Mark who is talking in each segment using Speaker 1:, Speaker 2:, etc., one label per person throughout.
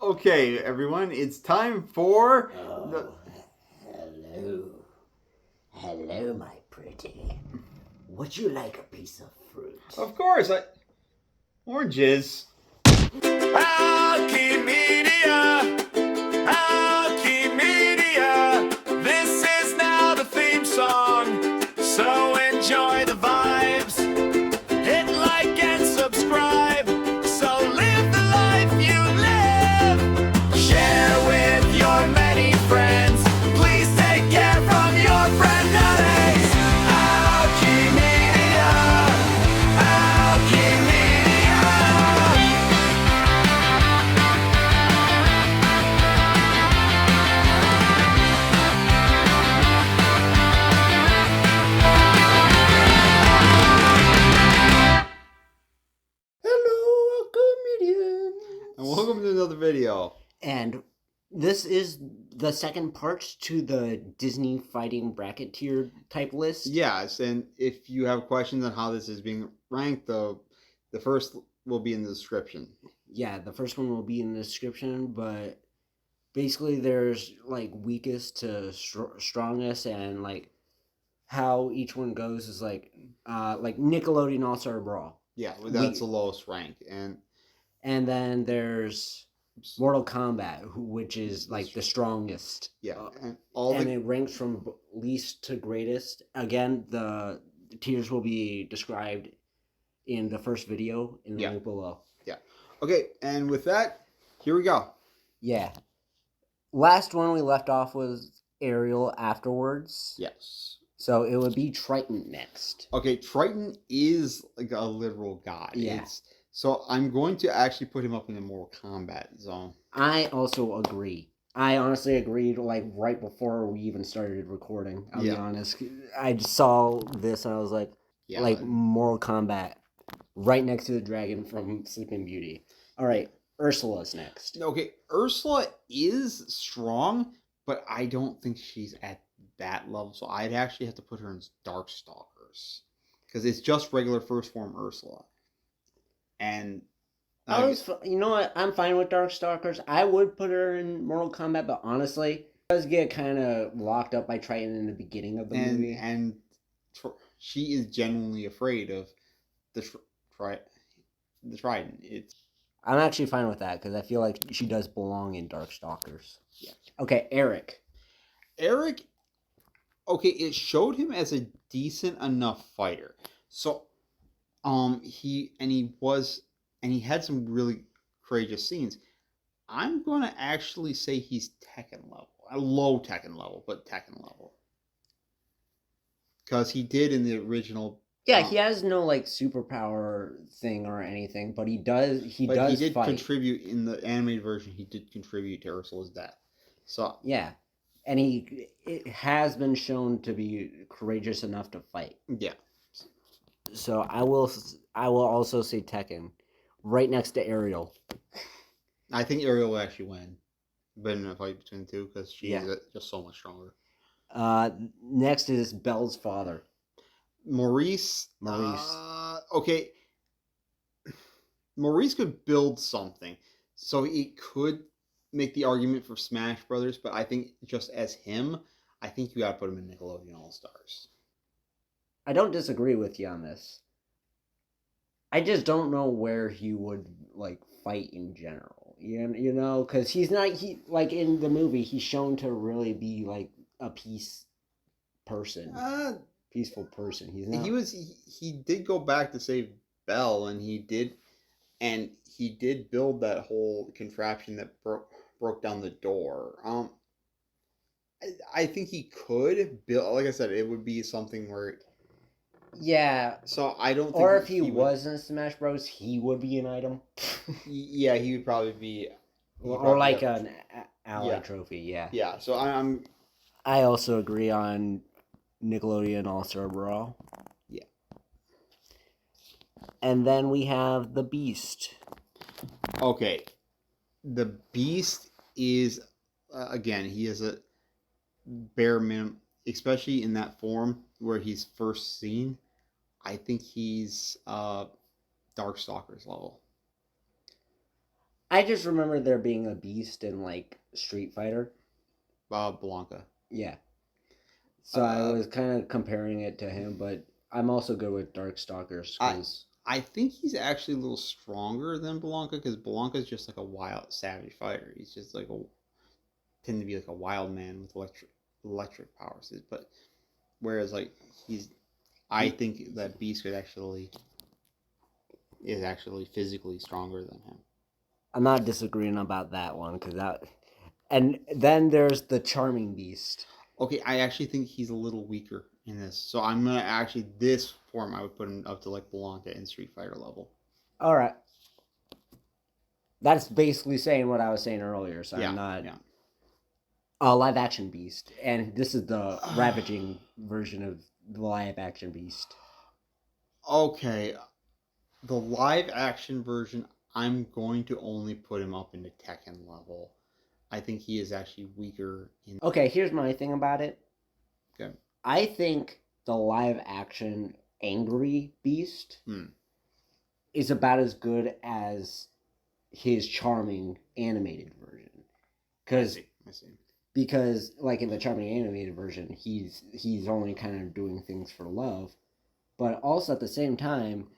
Speaker 1: Okay, everyone, it's time for the.
Speaker 2: Oh, hello. Hello, my pretty. Would you like a piece of fruit?
Speaker 1: Of course, oranges.
Speaker 3: Alchemy Media. This is now the theme song. So enjoy the vibes. Hit like and subscribe. So live the life you live. Share with your many friends. Please take care from your friend nowadays. Alchemy Media. Alchemy Media.
Speaker 2: Hello, comedian.
Speaker 1: And welcome to another video.
Speaker 2: And this is the second part to the Disney fighting bracket tier type list.
Speaker 1: Yes, and if you have questions on how this is being ranked, the first will be in the description.
Speaker 2: Yeah, the first one will be in the description, but basically there's like weakest to strongest, and like how each one goes is like Nickelodeon All Star Brawl.
Speaker 1: Yeah, that's the lowest rank, and
Speaker 2: then there's Mortal Kombat, which is like the strongest.
Speaker 1: Yeah,
Speaker 2: and it ranks from least to greatest. Again, the tiers will be described in the first video in the link below.
Speaker 1: Yeah. Okay, and with that, here we go.
Speaker 2: Yeah. Last one we left off was Ariel afterwards.
Speaker 1: Yes.
Speaker 2: So it would be Triton next.
Speaker 1: Okay, Triton is like a literal god.
Speaker 2: Yeah.
Speaker 1: So I'm going to actually put him up in the Mortal Kombat zone.
Speaker 2: I also agree. I honestly agreed like right before we even started recording. I'll be honest. I saw this and I was like, Mortal Kombat right next to the dragon from Sleeping Beauty. All right, Ursula's next.
Speaker 1: Okay, Ursula is strong, but I don't think she's at that level. So I'd actually have to put her in Darkstalkers because it's just regular first form Ursula. And
Speaker 2: you know what? I'm fine with Darkstalkers. I would put her in Mortal Kombat, but honestly, she does get kind of locked up by Triton in the beginning of the movie.
Speaker 1: And she is genuinely afraid of the Trident.
Speaker 2: I'm actually fine with that because I feel like she does belong in Darkstalkers. Yeah. Okay, Eric.
Speaker 1: Okay, it showed him as a decent enough fighter. So, he had some really courageous scenes. I'm gonna actually say he's Tekken level, a low Tekken level, but Tekken level, because he did in the original.
Speaker 2: Yeah, he has no like superpower thing or anything, but he does. He did fight.
Speaker 1: Contribute in the animated version. He did contribute to Ursula's death. So
Speaker 2: yeah, and it has been shown to be courageous enough to fight.
Speaker 1: Yeah.
Speaker 2: So I will also say Tekken, right next to Ariel.
Speaker 1: I think Ariel will actually win, but in a fight between the two because she's just so much stronger.
Speaker 2: Next is Belle's father.
Speaker 1: Maurice. Okay. Maurice could build something, so he could make the argument for Smash Brothers. But I think just as him, I think you got to put him in Nickelodeon All Stars.
Speaker 2: I don't disagree with you on this. I just don't know where he would like fight in general. You know, because he's not like in the movie. He's shown to really be like a peaceful person. He's not.
Speaker 1: He did go back to save Belle, and he did build that whole contraption that broke down the door. I think he could build. Like I said, it would be something where.
Speaker 2: Yeah.
Speaker 1: So I don't.
Speaker 2: Or if he was in Smash Bros, he would be an item.
Speaker 1: Yeah, he would probably be.
Speaker 2: Or like an ally trophy. Yeah.
Speaker 1: Yeah. So
Speaker 2: I also agree on Nickelodeon All Star Brawl.
Speaker 1: Yeah.
Speaker 2: And then we have the Beast.
Speaker 1: Okay. The Beast is again, he is a bare minimum, especially in that form where he's first seen. I think he's Darkstalkers level.
Speaker 2: I just remember there being a beast in like Street Fighter.
Speaker 1: Blanca.
Speaker 2: Yeah. So I
Speaker 1: Uh,
Speaker 2: was kind of comparing it to him, but I'm also good with Darkstalkers because
Speaker 1: I think he's actually a little stronger than Blanca because Blanca's just like a wild, savage fighter. He's just like tend to be like a wild man with electric powers. But whereas like I think that Beast is actually physically stronger than him.
Speaker 2: I'm not disagreeing about that one because that. And then there's the Charming Beast.
Speaker 1: Okay, I actually think he's a little weaker in this. So I'm gonna actually this form I would put him up to like Blanca in Street Fighter level.
Speaker 2: All right. That's basically saying what I was saying earlier. So
Speaker 1: Yeah,
Speaker 2: I'm not
Speaker 1: yeah.
Speaker 2: a live action Beast, and this is the ravaging version of the live action Beast.
Speaker 1: Okay, the live action version, I'm going to only put him up into Tekken level. I think he is actually weaker in.
Speaker 2: Okay, here's my thing about it.
Speaker 1: Okay.
Speaker 2: I think the live action Angry Beast is about as good as his charming animated version.
Speaker 1: I see.
Speaker 2: Because like in the charming animated version, he's only kind of doing things for love, but also at the same time,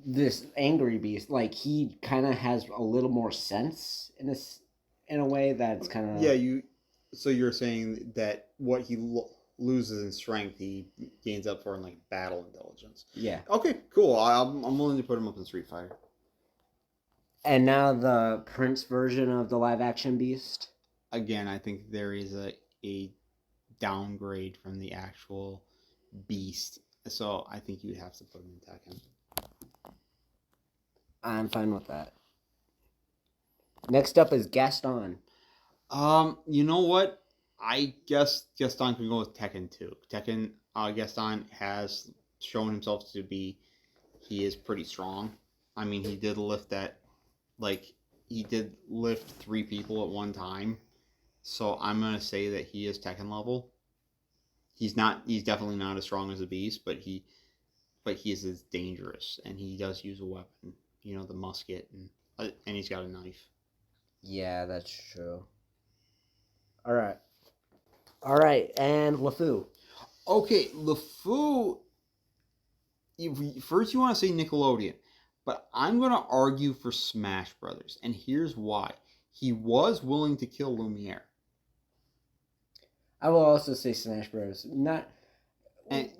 Speaker 2: this Angry Beast, like he kind of has a little more sense in a way that's kind of
Speaker 1: Yeah, So you're saying that what he loses in strength, he gains up for in like battle intelligence.
Speaker 2: yeah.
Speaker 1: Okay, cool. I'm willing to put him up in Street Fighter.
Speaker 2: And now the Prince version of the live action Beast.
Speaker 1: Again, I think there is a downgrade from the actual Beast. So I think you'd have to put him in Tekken.
Speaker 2: I'm fine with that. Next up is Gaston.
Speaker 1: You know what? I guess Gaston can go with Tekken 2. Tekken, Gaston has shown himself to be, he is pretty strong. I mean, he did lift he did lift 3 people at one time. So I'm going to say that he is Tekken level. He's definitely not as strong as a Beast, but he is as dangerous, and he does use a weapon, the musket, and he's got a knife.
Speaker 2: Yeah, that's true. All right, and LeFou.
Speaker 1: Okay, LeFou. First, you want to say Nickelodeon, but I'm going to argue for Smash Brothers, and here's why. He was willing to kill Lumiere.
Speaker 2: I will also say Smash Bros.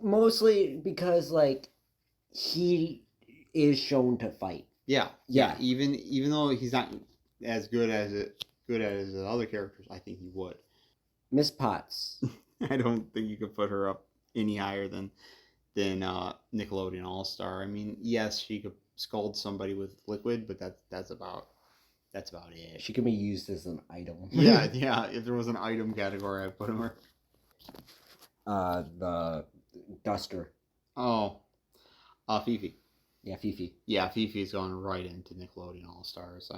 Speaker 2: Mostly because like he is shown to fight.
Speaker 1: Yeah. Even though he's not as good as the other characters, I think he would.
Speaker 2: Miss Potts.
Speaker 1: I don't think you could put her up any higher than Nickelodeon All Star. I mean, yes, she could scald somebody with liquid, but that's about it.
Speaker 2: She can be used as an item.
Speaker 1: Yeah. If there was an item category, I'd put her.
Speaker 2: The Duster.
Speaker 1: Oh, Fifi.
Speaker 2: Yeah, Fifi.
Speaker 1: Yeah, Fifi's going right into Nickelodeon All Stars.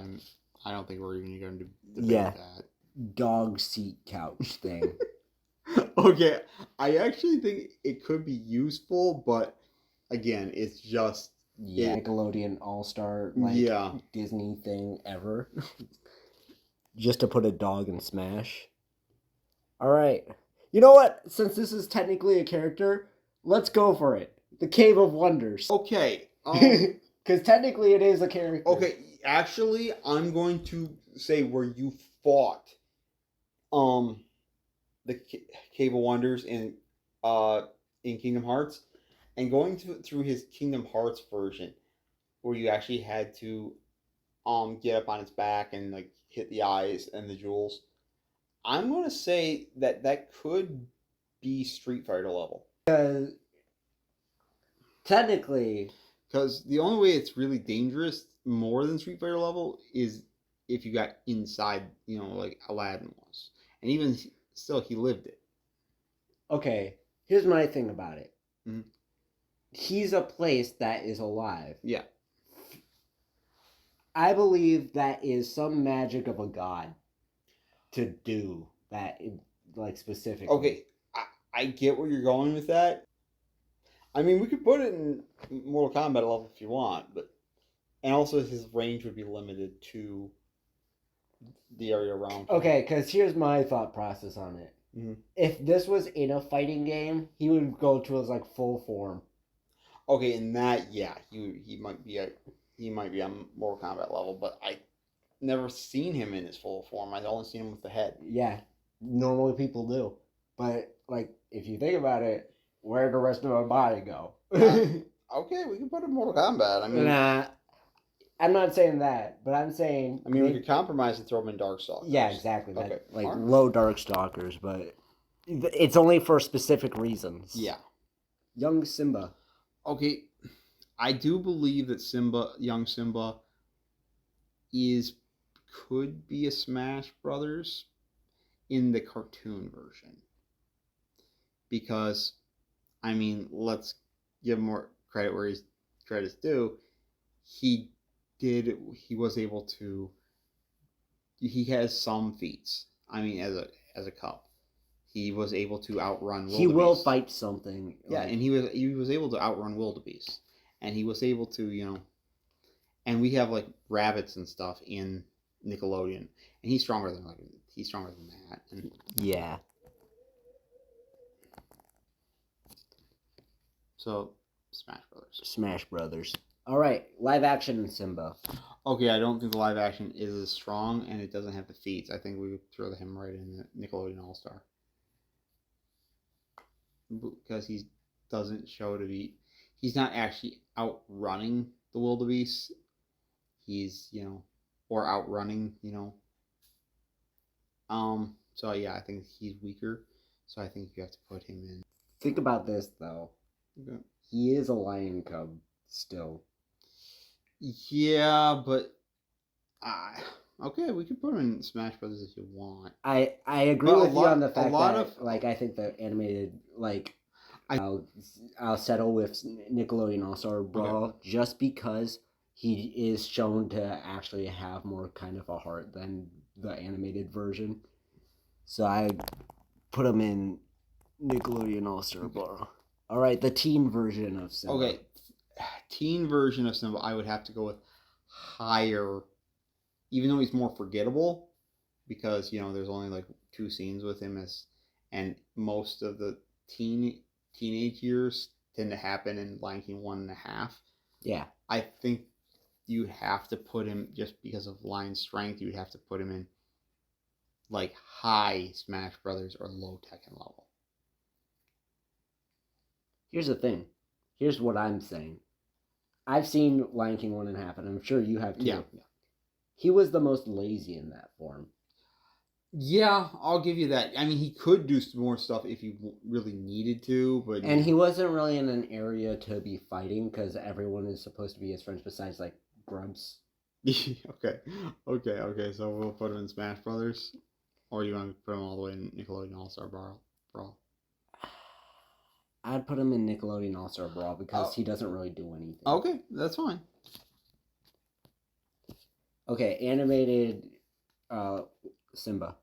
Speaker 1: I don't think we're even going to debate that.
Speaker 2: Dog seat couch thing.
Speaker 1: Okay, I actually think it could be useful, but again, it's just
Speaker 2: Nickelodeon All-Star Disney thing ever. Just to put a dog in Smash. All right. You know what? Since this is technically a character, let's go for it. The Cave of Wonders.
Speaker 1: Okay.
Speaker 2: Because technically it is a character.
Speaker 1: Okay, actually, I'm going to say where you fought the Cave of Wonders in Kingdom Hearts, and going through his Kingdom Hearts version, where you actually had to get up on its back and like hit the eyes and the jewels. I'm going to say that could be Street Fighter level.
Speaker 2: Technically,
Speaker 1: because the only way it's really dangerous more than Street Fighter level is if you got inside, like Aladdin was, and even still, he lived it.
Speaker 2: Okay, here's my thing about it.
Speaker 1: Mm-hmm.
Speaker 2: He's a place that is alive.
Speaker 1: Yeah.
Speaker 2: I believe that is some magic of a god to do that, like, specifically.
Speaker 1: Okay, I get where you're going with that. I mean, we could put it in Mortal Kombat level if you want, and also his range would be limited to the area around.
Speaker 2: Okay, because here's my thought process on it.
Speaker 1: Mhm.
Speaker 2: If this was in a fighting game, he would go to his like full form.
Speaker 1: Okay, in that, yeah, he might be on Mortal Kombat level, but I never seen him in his full form. I've only seen him with the head.
Speaker 2: Yeah, normally people do, but like if you think about it, where'd the rest of my body go?
Speaker 1: Okay, we can put him in Mortal Kombat. I mean,
Speaker 2: Nah, I'm not saying that, but I'm saying
Speaker 1: we could compromise and throw him in Darkstalkers.
Speaker 2: yeah, exactly.
Speaker 1: Okay,
Speaker 2: That, like
Speaker 1: alright.
Speaker 2: low Darkstalkers, but it's only for specific reasons.
Speaker 1: Yeah.
Speaker 2: Young Simba.
Speaker 1: Okay, I do believe that young Simba, could be a Smash Brothers in the cartoon version. Because, I mean, let's give him more credit where credit's due. He was able to. He has some feats. I mean, as a Cup, he was able to outrun.
Speaker 2: He will
Speaker 1: Wildebeest.
Speaker 2: fight something.
Speaker 1: Yeah,
Speaker 2: like-
Speaker 1: and he was able to outrun Wildebeest, and he was able to and we have like rabbits and stuff in Nickelodeon, and he's stronger than that. And
Speaker 2: yeah.
Speaker 1: so Smash Brothers.
Speaker 2: Smash Brothers. All right, live action Simba.
Speaker 1: Okay, I don't think the live action is as strong, and it doesn't have the feats. I think we would throw him right in the Nickelodeon All Star because he doesn't show to be. He's not actually outrunning the wildebeest. He's or outrunning So yeah, I think he's weaker. So I think you have to put him in.
Speaker 2: Think about this though.
Speaker 1: Okay.
Speaker 2: He is a lion cub still.
Speaker 1: Yeah, but okay, we can put him in Smash Brothers if you want.
Speaker 2: I agree
Speaker 1: But
Speaker 2: with you on the fact
Speaker 1: lot
Speaker 2: that
Speaker 1: of-
Speaker 2: like I think the animated I'll settle with Nickelodeon All Star Brawl just because he is shown to actually have more kind of a heart than the animated version. So I put him in Nickelodeon All Star Brawl. All right, the teen version of Simba.
Speaker 1: Okay, teen version of Simba, I would have to go with higher, even though he's more forgettable, because there's only like 2 scenes with him and most of the teenage years tend to happen in Lion King 1.5.
Speaker 2: Yeah.
Speaker 1: I think you have to put him, just because of Lion's strength, you would have to put him in like high Smash Brothers or low Tekken level.
Speaker 2: Here's the thing. Here's what I'm saying. I've seen Lion King 1.5, and I'm sure you have too.
Speaker 1: Yeah.
Speaker 2: He was the most lazy in that form.
Speaker 1: Yeah, I'll give you that. I mean, he could do some more stuff if he really needed to, but
Speaker 2: And he wasn't really in an area to be fighting because everyone is supposed to be his friends besides like grubs.
Speaker 1: okay. So we'll put him in Smash Brothers, or you want to put him all the way in Nickelodeon All Star Brawl?
Speaker 2: I'd put him in Nickelodeon All Star Brawl because he doesn't really do anything.
Speaker 1: Okay, that's fine.
Speaker 2: Okay, animated Simba.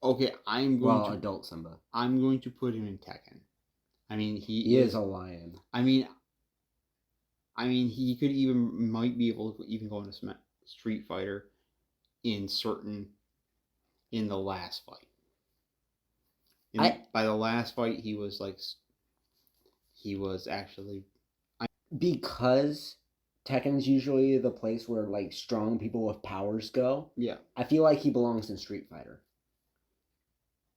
Speaker 1: Okay,
Speaker 2: Adult Simba.
Speaker 1: I'm going to put him in Tekken. I mean,
Speaker 2: He is a lion.
Speaker 1: I mean, he might be able to even go into Street Fighter in the last fight. By the last fight, he was actually
Speaker 2: Because Tekken's usually the place where like strong people with powers go.
Speaker 1: yeah.
Speaker 2: I feel like he belongs in Street Fighter.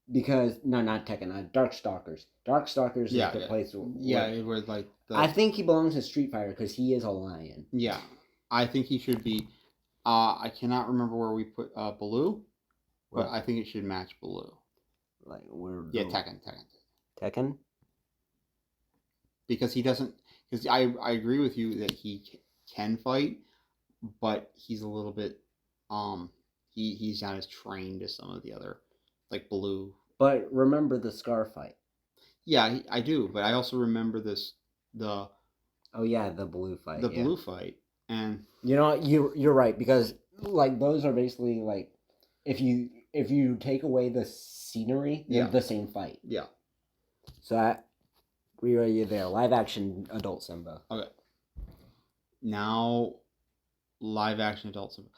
Speaker 2: Because no, not Tekken, Darkstalkers. Darkstalkers is the place.
Speaker 1: It was like.
Speaker 2: I think he belongs in Street Fighter because he is a lion.
Speaker 1: Yeah, I think he should be. I cannot remember where we put Baloo, but I think it should match Baloo.
Speaker 2: Like where?
Speaker 1: Yeah, Tekken.
Speaker 2: Tekken.
Speaker 1: Because he doesn't. Because I agree with you that he can fight, but he's a little bit. He's not as trained as some of the other, like Baloo.
Speaker 2: But remember the Scar fight.
Speaker 1: Yeah, I do, but I also remember the
Speaker 2: Oh yeah, the Baloo fight.
Speaker 1: Baloo fight, and
Speaker 2: you're right because like those are basically like if you take away the scenery, they're the same fight.
Speaker 1: Yeah.
Speaker 2: So I agree with you there. Live action adult Simba.
Speaker 1: Okay. Now, live action adult Simba.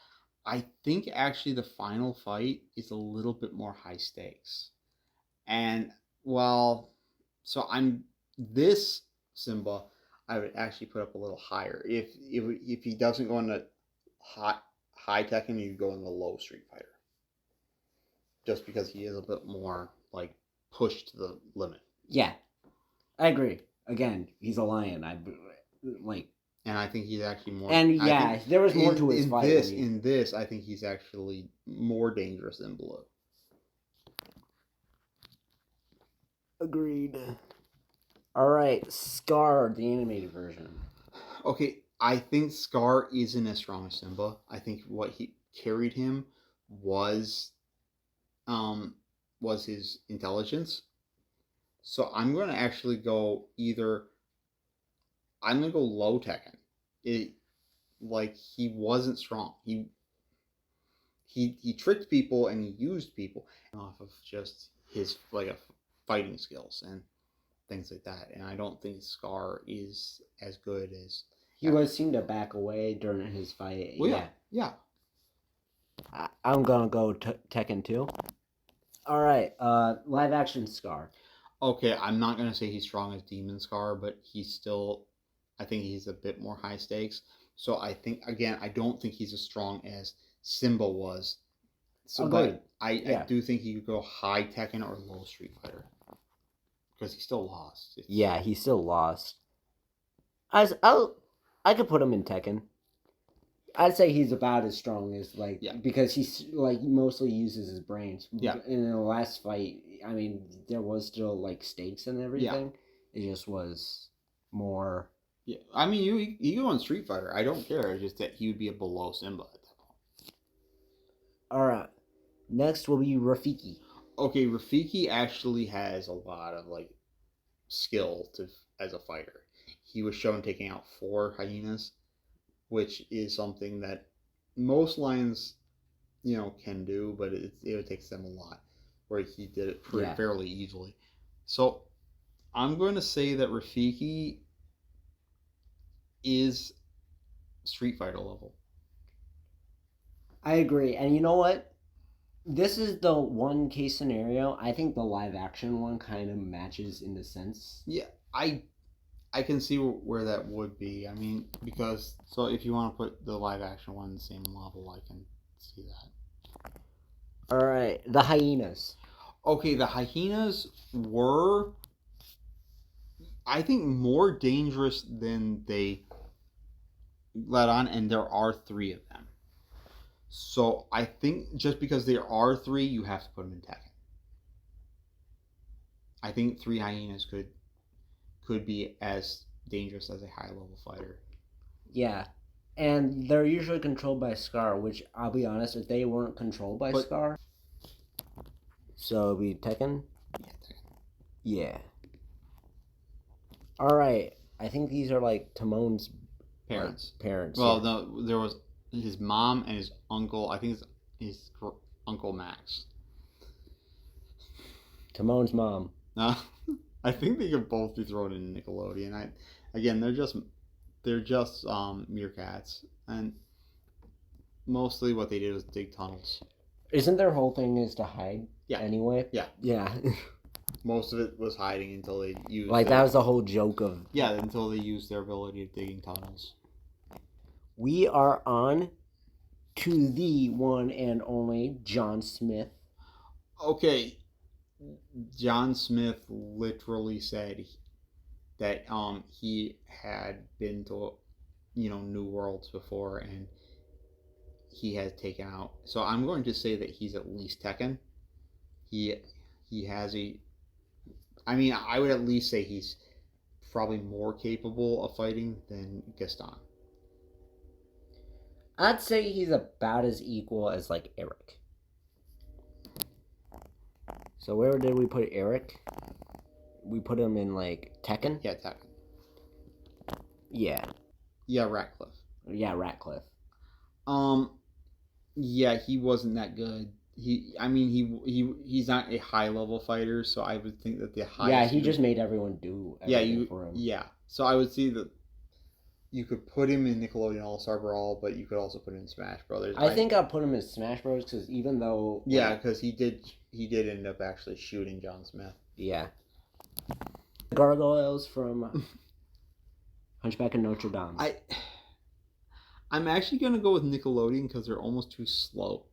Speaker 1: I think actually the final fight is a little bit more high stakes. And well, so I'm this Simba, I would actually put up a little higher. If he doesn't go into high tech and you go in the low Street Fighter, just because he is a bit more like pushed to the limit.
Speaker 2: Yeah, I agree. Again, he's a lion. I like,
Speaker 1: And I think he's actually more.
Speaker 2: and yeah, there was more to his
Speaker 1: in
Speaker 2: fight.
Speaker 1: this.
Speaker 2: than he-
Speaker 1: In this, I think he's actually more dangerous than Blue.
Speaker 2: Agreed. All right, Scar, the animated version.
Speaker 1: Okay, I think Scar isn't as strong as Simba. I think what he carried him was his intelligence. So I'm going to actually go either. I'm going to go low Tekken. Like he wasn't strong. He tricked people and he used people off of just his fighting skills and things like that. And I don't think Scar is as good as
Speaker 2: He was seen to back away during his fight.
Speaker 1: well, yeah.
Speaker 2: I'm gonna go Tekken 2. All right, live action Scar.
Speaker 1: Okay, I'm not gonna say he's strong as Demon Scar, but he's still. I think he's a bit more high stakes. So I think again, I don't think he's as strong as Simba was. So,
Speaker 2: Agreed.
Speaker 1: but I do think he could go high Tekken or low Street Fighter because he still lost.
Speaker 2: Yeah, he still lost. I could put him in Tekken. I'd say he's about as strong as because he's mostly uses his brains.
Speaker 1: Yeah.
Speaker 2: In the last fight, I mean, there was still stakes and everything. It just was more.
Speaker 1: Yeah, I mean, you go on Street Fighter. I don't care. It's just that he would be a below Simba at that point.
Speaker 2: All right. Next will be Rafiki.
Speaker 1: Okay, Rafiki actually has a lot of skill as a fighter. He was shown taking out 4 hyenas, which is something that most lions, can do, but it takes them a lot. Where he did it fairly easily. So I'm going to say that Rafiki is Street Fighter level.
Speaker 2: I agree, and you know what? This is the one case scenario. I think the live action one kind of matches in the sense.
Speaker 1: Yeah, I can see where that would be. I mean, because if you want to put the live action one in the same level, I can see that.
Speaker 2: All right, the hyenas.
Speaker 1: Okay, the hyenas were, I think, more dangerous than they let on, and there are 3 of them. So I think just because there are 3, you have to put them in Tekken. I think 3 hyenas could be as dangerous as a high level fighter.
Speaker 2: Yeah, and they're usually controlled by Scar, which I'll be honest, if they weren't controlled by Scar, so it'd be Tekken.
Speaker 1: Yeah, Tekken.
Speaker 2: Yeah. All right, I think these are Timon's
Speaker 1: Parents.
Speaker 2: Well,
Speaker 1: no, there was his mom and his uncle. I think his Uncle Max.
Speaker 2: Timon's mom.
Speaker 1: I think they could both be thrown in Nickelodeon. They're just meerkats, and mostly what they did was dig tunnels.
Speaker 2: Isn't their whole thing is to hide?
Speaker 1: Yeah.
Speaker 2: Anyway.
Speaker 1: Yeah.
Speaker 2: Yeah.
Speaker 1: Most of it was hiding until they used.
Speaker 2: That was the whole joke of.
Speaker 1: Yeah, until they used their ability of digging tunnels.
Speaker 2: We are on to the one and only John Smith.
Speaker 1: Okay, John Smith literally said that he had been to New Worlds before and he had taken out. So I'm going to say that he's at least Tekken. He has I would at least say he's probably more capable of fighting than Gaston.
Speaker 2: I'd say he's about as equal as Eric. So where did we put Eric? We put him in Tekken?
Speaker 1: Yeah, Tekken.
Speaker 2: Yeah.
Speaker 1: Yeah, Ratcliffe.
Speaker 2: Yeah, Ratcliffe.
Speaker 1: Yeah, he wasn't that good. He's not a high level fighter, so I would think that the highest.
Speaker 2: Yeah, he just made everything for him.
Speaker 1: Yeah, so I would see that you could put him in Nickelodeon All Star Brawl, but you could also put him in Smash Brothers.
Speaker 2: I think I'll put him in Smash Bros. Because even though
Speaker 1: yeah, because he did end up actually shooting John Smith.
Speaker 2: yeah, gargoyles from Hunchback of Notre Dame.
Speaker 1: I'm actually gonna go with Nickelodeon because they're almost too slow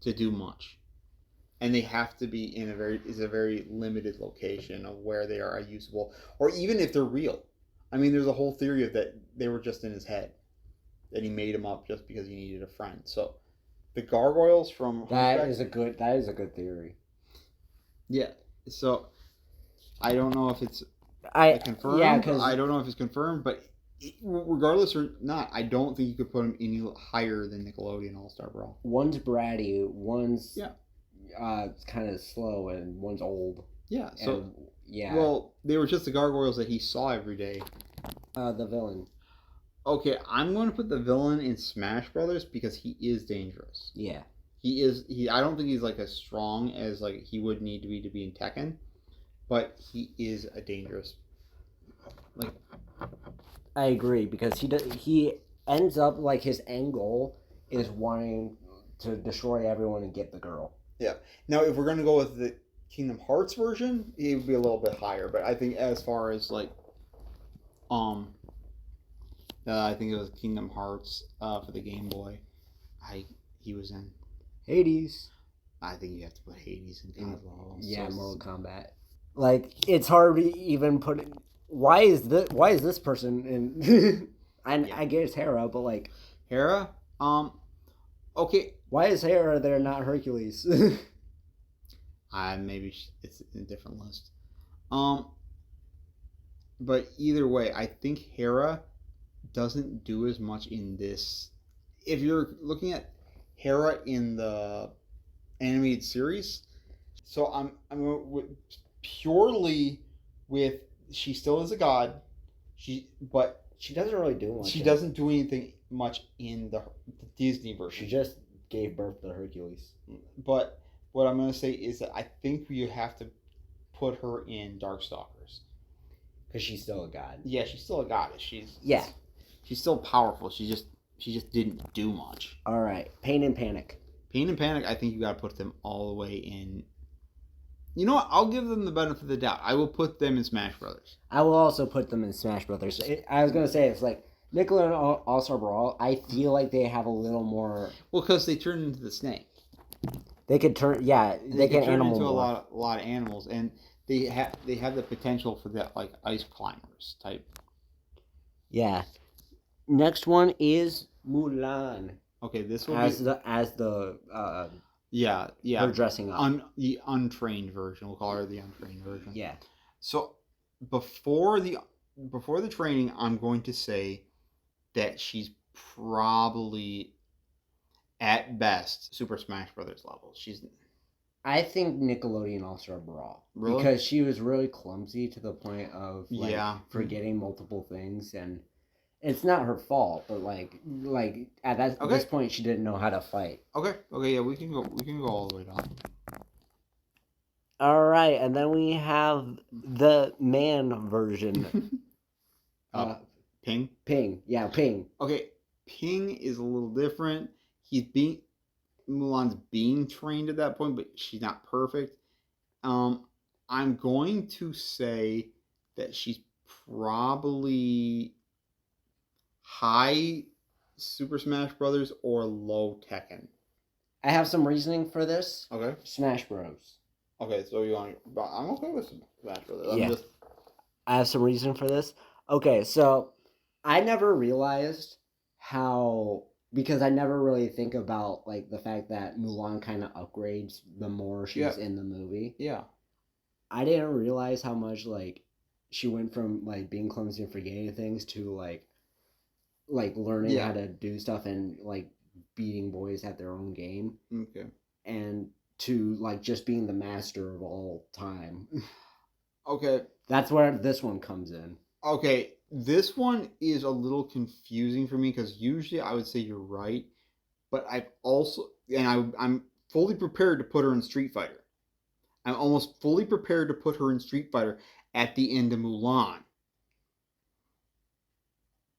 Speaker 1: to do much, and they have to be in a very limited location of where they are usable, or even if they're real. I mean, there's a whole theory of that they were just in his head, that he made them up just because he needed a friend. So, the gargoyles from
Speaker 2: that is a good theory.
Speaker 1: Yeah. So, I don't know if it's confirmed.
Speaker 2: Yeah, because
Speaker 1: I don't know if it's confirmed, but regardless or not, I don't think you could put him any higher than Nickelodeon All Star Brawl.
Speaker 2: one's bratty, one's kind of slow, and one's old.
Speaker 1: Yeah. So.
Speaker 2: And, yeah.
Speaker 1: Well, they were just the gargoyles that he saw every day.
Speaker 2: The villain.
Speaker 1: Okay, I'm going to put the villain in Smash Brothers because he is dangerous.
Speaker 2: Yeah.
Speaker 1: He is. I don't think he's like as strong as like he would need to be in Tekken, but he is a dangerous. Like.
Speaker 2: I agree because he ends up like his end goal is wanting to destroy everyone and get the girl.
Speaker 1: Yeah. Now, if we're going to go with the Kingdom Hearts version, he would be a little bit higher, but I think as far as like I think it was Kingdom Hearts for the Game Boy. He was in
Speaker 2: Hades.
Speaker 1: I think you have to put Hades in God of War.
Speaker 2: Yeah, Mortal Kombat. Like it's hard to even put. Why is this person in? I guess Hera, but like
Speaker 1: Hera. Okay.
Speaker 2: Why is Hera there, not Hercules?
Speaker 1: Maybe it's in a different list. But either way, I think Hera doesn't do as much in this. If you're looking at Hera in the animated series, so I'm purely with she still is a god. But
Speaker 2: she doesn't really do much.
Speaker 1: She doesn't do anything much in the Disney version.
Speaker 2: She just gave birth to Hercules.
Speaker 1: But what I'm going to say is that I think we have to put her in Darkstalkers.
Speaker 2: Because she's still a god.
Speaker 1: Yeah, she's still a goddess. She's still powerful. She just didn't do much.
Speaker 2: All right, Pain and Panic.
Speaker 1: Pain and Panic, I think you got to put them all the way in. You know what? I'll give them the benefit of the doubt. I will put them in Smash Brothers.
Speaker 2: I will also put them in Smash Brothers. I was going to say, it's like Nickelodeon All-Star Brawl, I feel like they have a little more...
Speaker 1: Well, because they turn into the snake.
Speaker 2: They could turn, they can
Speaker 1: turn
Speaker 2: animal
Speaker 1: into
Speaker 2: more.
Speaker 1: a lot of animals, and they have the potential for that, like, ice climbers type.
Speaker 2: Yeah. Next one is Mulan.
Speaker 1: Okay, this one
Speaker 2: as the her dressing up.
Speaker 1: The untrained version. We'll call her the untrained version.
Speaker 2: Yeah.
Speaker 1: So before the training, I'm going to say that she's probably at best Super Smash Brothers level.
Speaker 2: I think Nickelodeon All-Star Brawl.
Speaker 1: Really?
Speaker 2: Because she was really clumsy to the point of forgetting multiple things, and it's not her fault, but like at this point she didn't know how to fight.
Speaker 1: Okay, yeah, we can go all the way down.
Speaker 2: All right, and then we have the man version.
Speaker 1: Ping?
Speaker 2: Ping. Yeah, Ping.
Speaker 1: Okay, Ping is a little different. Mulan's being trained at that point, but she's not perfect. I'm going to say that she's probably high Super Smash Brothers or low Tekken.
Speaker 2: I have some reasoning for this.
Speaker 1: Okay.
Speaker 2: Smash Bros.
Speaker 1: Okay, so I'm okay with Smash Brothers.
Speaker 2: Yeah. I have some reason for this. Okay, so I never realized how, because I never really think about like the fact that Mulan kind of upgrades the more she's in the movie.
Speaker 1: Yeah.
Speaker 2: I didn't realize how much like she went from like being clumsy and forgetting things to like learning how to do stuff and like beating boys at their own game.
Speaker 1: Okay.
Speaker 2: And to like just being the master of all time.
Speaker 1: Okay.
Speaker 2: That's where this one comes in.
Speaker 1: Okay, this one is a little confusing for me because usually I would say you're right, but I'm fully prepared to put her in Street Fighter. I'm almost fully prepared to put her in Street Fighter at the end of Mulan.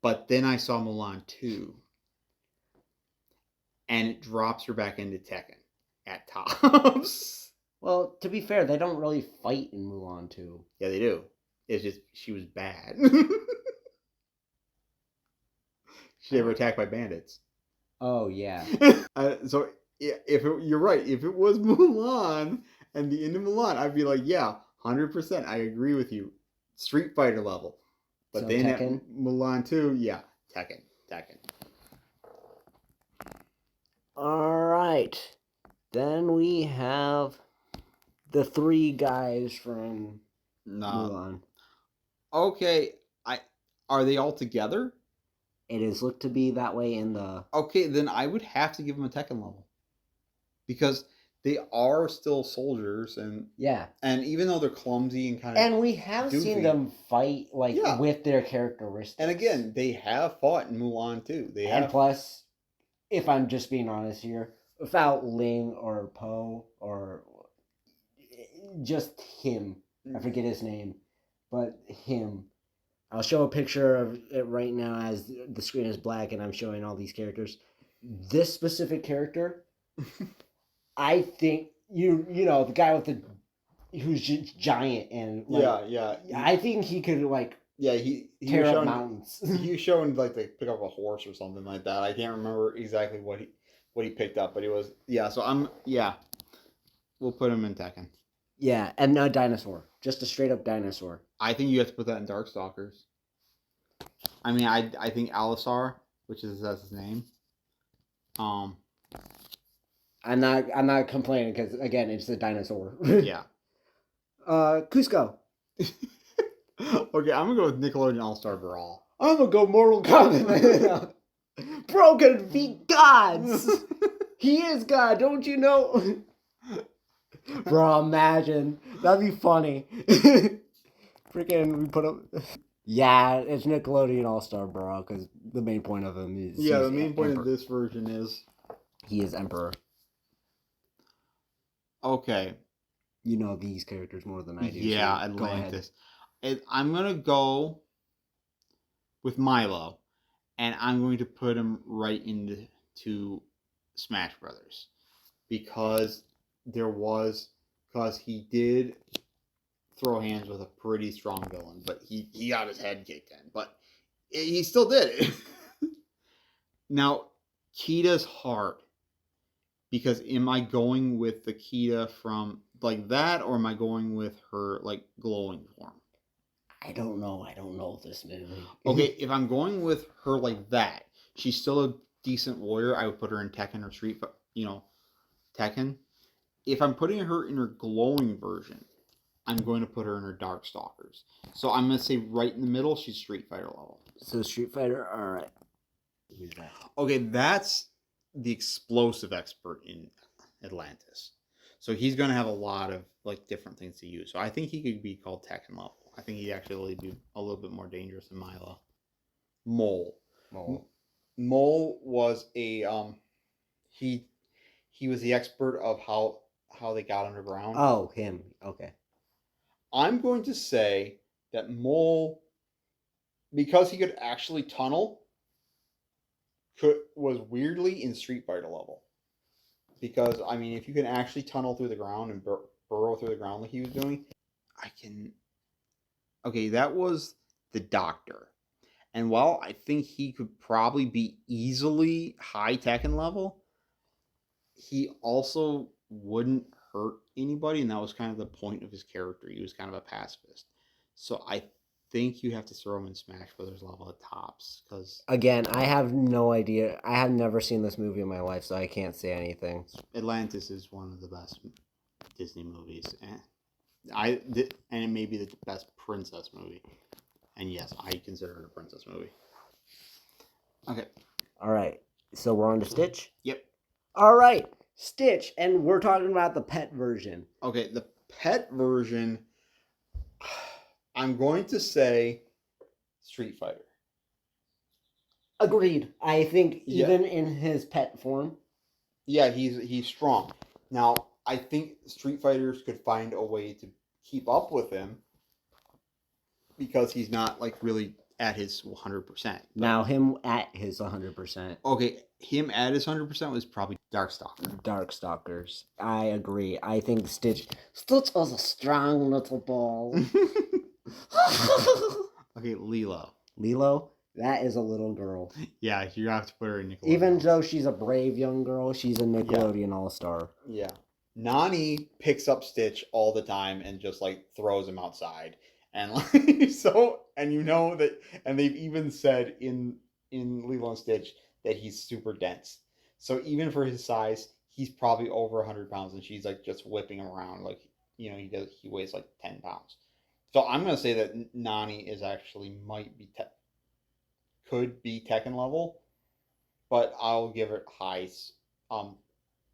Speaker 1: But then I saw Mulan 2, and it drops her back into Tekken at tops.
Speaker 2: Well, to be fair, they don't really fight in Mulan 2.
Speaker 1: Yeah, they do. It's just she was bad. She never attacked by bandits.
Speaker 2: Oh, yeah.
Speaker 1: So yeah, you're right. If it was Mulan and the end of Mulan, I'd be like, yeah, 100%. I agree with you. Street Fighter level. But
Speaker 2: So
Speaker 1: then
Speaker 2: Tekken?
Speaker 1: at Mulan 2, yeah, Tekken.
Speaker 2: All right. Then we have the 3 guys from
Speaker 1: Nah.
Speaker 2: Mulan.
Speaker 1: Okay, are they all together?
Speaker 2: It is looked to be that way in the...
Speaker 1: Okay, then I would have to give them a Tekken level. Because they are still soldiers, and
Speaker 2: Yeah.
Speaker 1: even though they're clumsy and kind of...
Speaker 2: And we have
Speaker 1: goofy.
Speaker 2: seen them fight, like,
Speaker 1: Yeah.
Speaker 2: with their characteristics.
Speaker 1: And again, they have fought in Mulan too. They
Speaker 2: And
Speaker 1: have...
Speaker 2: plus, if I'm just being honest here, without Ling or Po or just him, I forget his name, but him. I'll show a picture of it right now as the screen is black and I'm showing all these characters. This specific character, I think you know the guy with the who's giant and like,
Speaker 1: yeah.
Speaker 2: I think he could like
Speaker 1: Yeah, he
Speaker 2: tear
Speaker 1: was
Speaker 2: up
Speaker 1: showing,
Speaker 2: mountains.
Speaker 1: he was showing like they pick up a horse or something like that. I can't remember exactly what he picked up, but it was So we'll put him in Tekken.
Speaker 2: Yeah, and a dinosaur, just a straight up dinosaur.
Speaker 1: I think you have to put that in Darkstalkers. I mean, I think Alisar, that's his name.
Speaker 2: I'm not complaining because again, it's a dinosaur.
Speaker 1: Yeah.
Speaker 2: Cusco.
Speaker 1: Okay, I'm gonna go with Nickelodeon All Star Brawl.
Speaker 2: I'm gonna go Mortal Kombat. Bro can beat gods. He is God, don't you know? Bro, imagine. That'd be funny. Freaking, we put up. Yeah, it's Nickelodeon All Star, bro, because the main point of him is.
Speaker 1: Yeah, the
Speaker 2: he's
Speaker 1: main point
Speaker 2: emperor.
Speaker 1: of this version is.
Speaker 2: He is Emperor.
Speaker 1: Okay.
Speaker 2: You know these characters more than I do.
Speaker 1: Yeah,
Speaker 2: so go ahead.
Speaker 1: Atlantis. I'm gonna go with Milo, and I'm going to put him right into Smash Brothers because he did throw hands with a pretty strong villain, but he got his head kicked in, but he still did it. Now, Kita's hard because am I going with the Kita from like that, or am I going with her like glowing form?
Speaker 2: I don't know this movie.
Speaker 1: Okay, if I'm going with her like that, she's still a decent warrior. I would put her in Tekken or Tekken. If I'm putting her in her glowing version, I'm going to put her in her Darkstalkers. So I'm going to say right in the middle, she's Street Fighter level.
Speaker 2: So Street Fighter, all right. Who's that?
Speaker 1: Okay, that's the explosive expert in Atlantis. So he's going to have a lot of like different things to use. So I think he could be called Tekken level. I think he'd actually be a little bit more dangerous than Milo. Mole was a he was the expert of how they got underground.
Speaker 2: Oh, him. Okay.
Speaker 1: I'm going to say that Mole, because he could actually tunnel, was weirdly in Street Fighter level. Because I mean, if you can actually tunnel through the ground and burrow through the ground like he was doing, I can. Okay, that was the Doctor. And while I think he could probably be easily high Tekken level, he also wouldn't hurt anybody, and that was kind of the point of his character. He was kind of a pacifist. So I think you have to throw him in Smash Brothers level at tops, because
Speaker 2: Again, I have no idea. I have never seen this movie in my life, so I can't say anything.
Speaker 1: Atlantis is one of the best Disney movies. And it may be the best princess movie. And yes, I consider it a princess movie. Okay.
Speaker 2: All right. So we're on to Stitch?
Speaker 1: Yep.
Speaker 2: All right. Stitch. And we're talking about the pet version.
Speaker 1: Okay, the pet version, I'm going to say Street Fighter.
Speaker 2: Agreed. I think
Speaker 1: Yeah.
Speaker 2: even in his pet form.
Speaker 1: Yeah, he's strong. Now, I think Street Fighters could find a way to keep up with him because he's not like really at his 100%.
Speaker 2: Now him at his 100%.
Speaker 1: Okay, him at his 100% was probably Darkstalker.
Speaker 2: Darkstalkers. I agree. I think Stitch was a strong little ball.
Speaker 1: Okay, Lilo.
Speaker 2: Lilo, that is a little girl.
Speaker 1: Yeah, you have to put her in Nickelodeon.
Speaker 2: Even though she's a brave young girl, she's a Nickelodeon All-Star.
Speaker 1: Yeah. Nani picks up Stitch all the time and just like throws him outside. And like so, and you know that, and they've even said in Lilo and Stitch that he's super dense. So even for his size, he's probably over 100 pounds, and she's like just whipping him around like, you know, he weighs like 10 pounds. So I'm gonna say that Nani is actually could be Tekken level, but I'll give it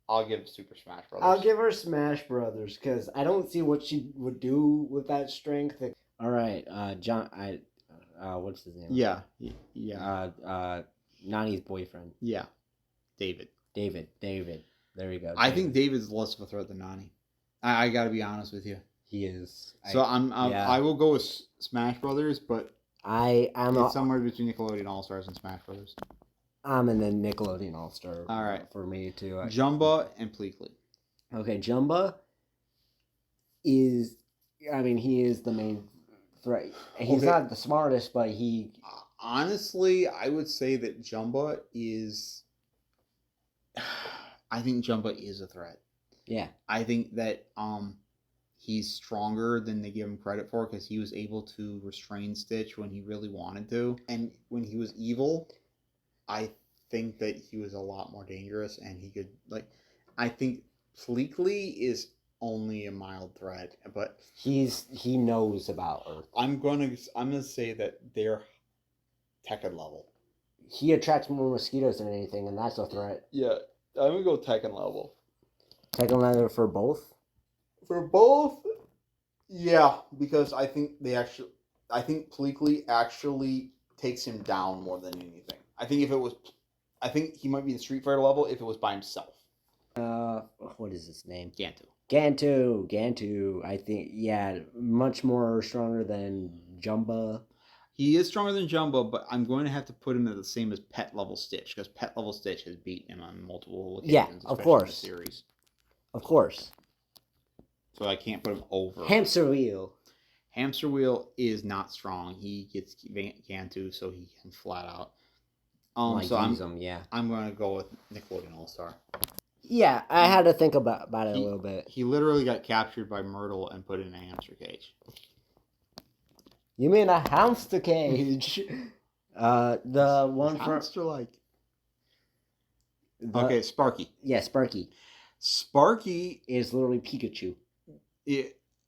Speaker 1: I'll give Super Smash Brothers.
Speaker 2: I'll give her Smash Brothers because I don't see what she would do with that strength. All right, John. What's his name?
Speaker 1: Yeah.
Speaker 2: Nani's boyfriend.
Speaker 1: Yeah. David.
Speaker 2: David. There you go.
Speaker 1: I think David's less of a threat than Nani. I got to be honest with you.
Speaker 2: he is.
Speaker 1: So I will go with Smash Brothers, but
Speaker 2: I'm
Speaker 1: it's somewhere between Nickelodeon All Stars and Smash Brothers.
Speaker 2: I'm in the Nickelodeon All Star.
Speaker 1: All right,
Speaker 2: for me too.
Speaker 1: Jumba and Pleakley.
Speaker 2: Okay, Jumba is. I mean, he is the main threat. He's not the smartest, but he.
Speaker 1: Honestly, I would say that Jumba is. I think Jumba is a threat.
Speaker 2: Yeah.
Speaker 1: I think that he's stronger than they give him credit for because he was able to restrain Stitch when he really wanted to, and when he was evil, I think that he was a lot more dangerous, and he could I think Pleakley is only a mild threat, but
Speaker 2: he knows about Earth.
Speaker 1: I'm gonna say that they're Tekken level.
Speaker 2: He attracts more mosquitoes than anything, and that's a threat.
Speaker 1: Yeah, I'm gonna go Tekken level.
Speaker 2: Tekken level for both.
Speaker 1: For both, yeah, because I think Pleakley actually takes him down more than anything. I think he might be in Street Fighter level if it was by himself.
Speaker 2: What is his name?
Speaker 1: Gantu.
Speaker 2: I think, yeah, much more stronger than Jumba.
Speaker 1: He is stronger than Jumbo, but I'm going to have to put him at the same as Pet level Stitch because Pet level Stitch has beaten him on multiple occasions.
Speaker 2: Yeah, of course.
Speaker 1: In the series.
Speaker 2: Of course.
Speaker 1: So I can't put him over.
Speaker 2: Hamster Wheel.
Speaker 1: Hamster Wheel is not strong. He gets Gantu, so he can flat out. I'm going to go with Nickelodeon All Star.
Speaker 2: Yeah, I had to think about it a little bit.
Speaker 1: He literally got captured by Myrtle and put in a hamster cage.
Speaker 2: You mean a hamster cage? The one from
Speaker 1: hamster-like. Okay, Sparky.
Speaker 2: Yeah, Sparky.
Speaker 1: Sparky
Speaker 2: is literally Pikachu.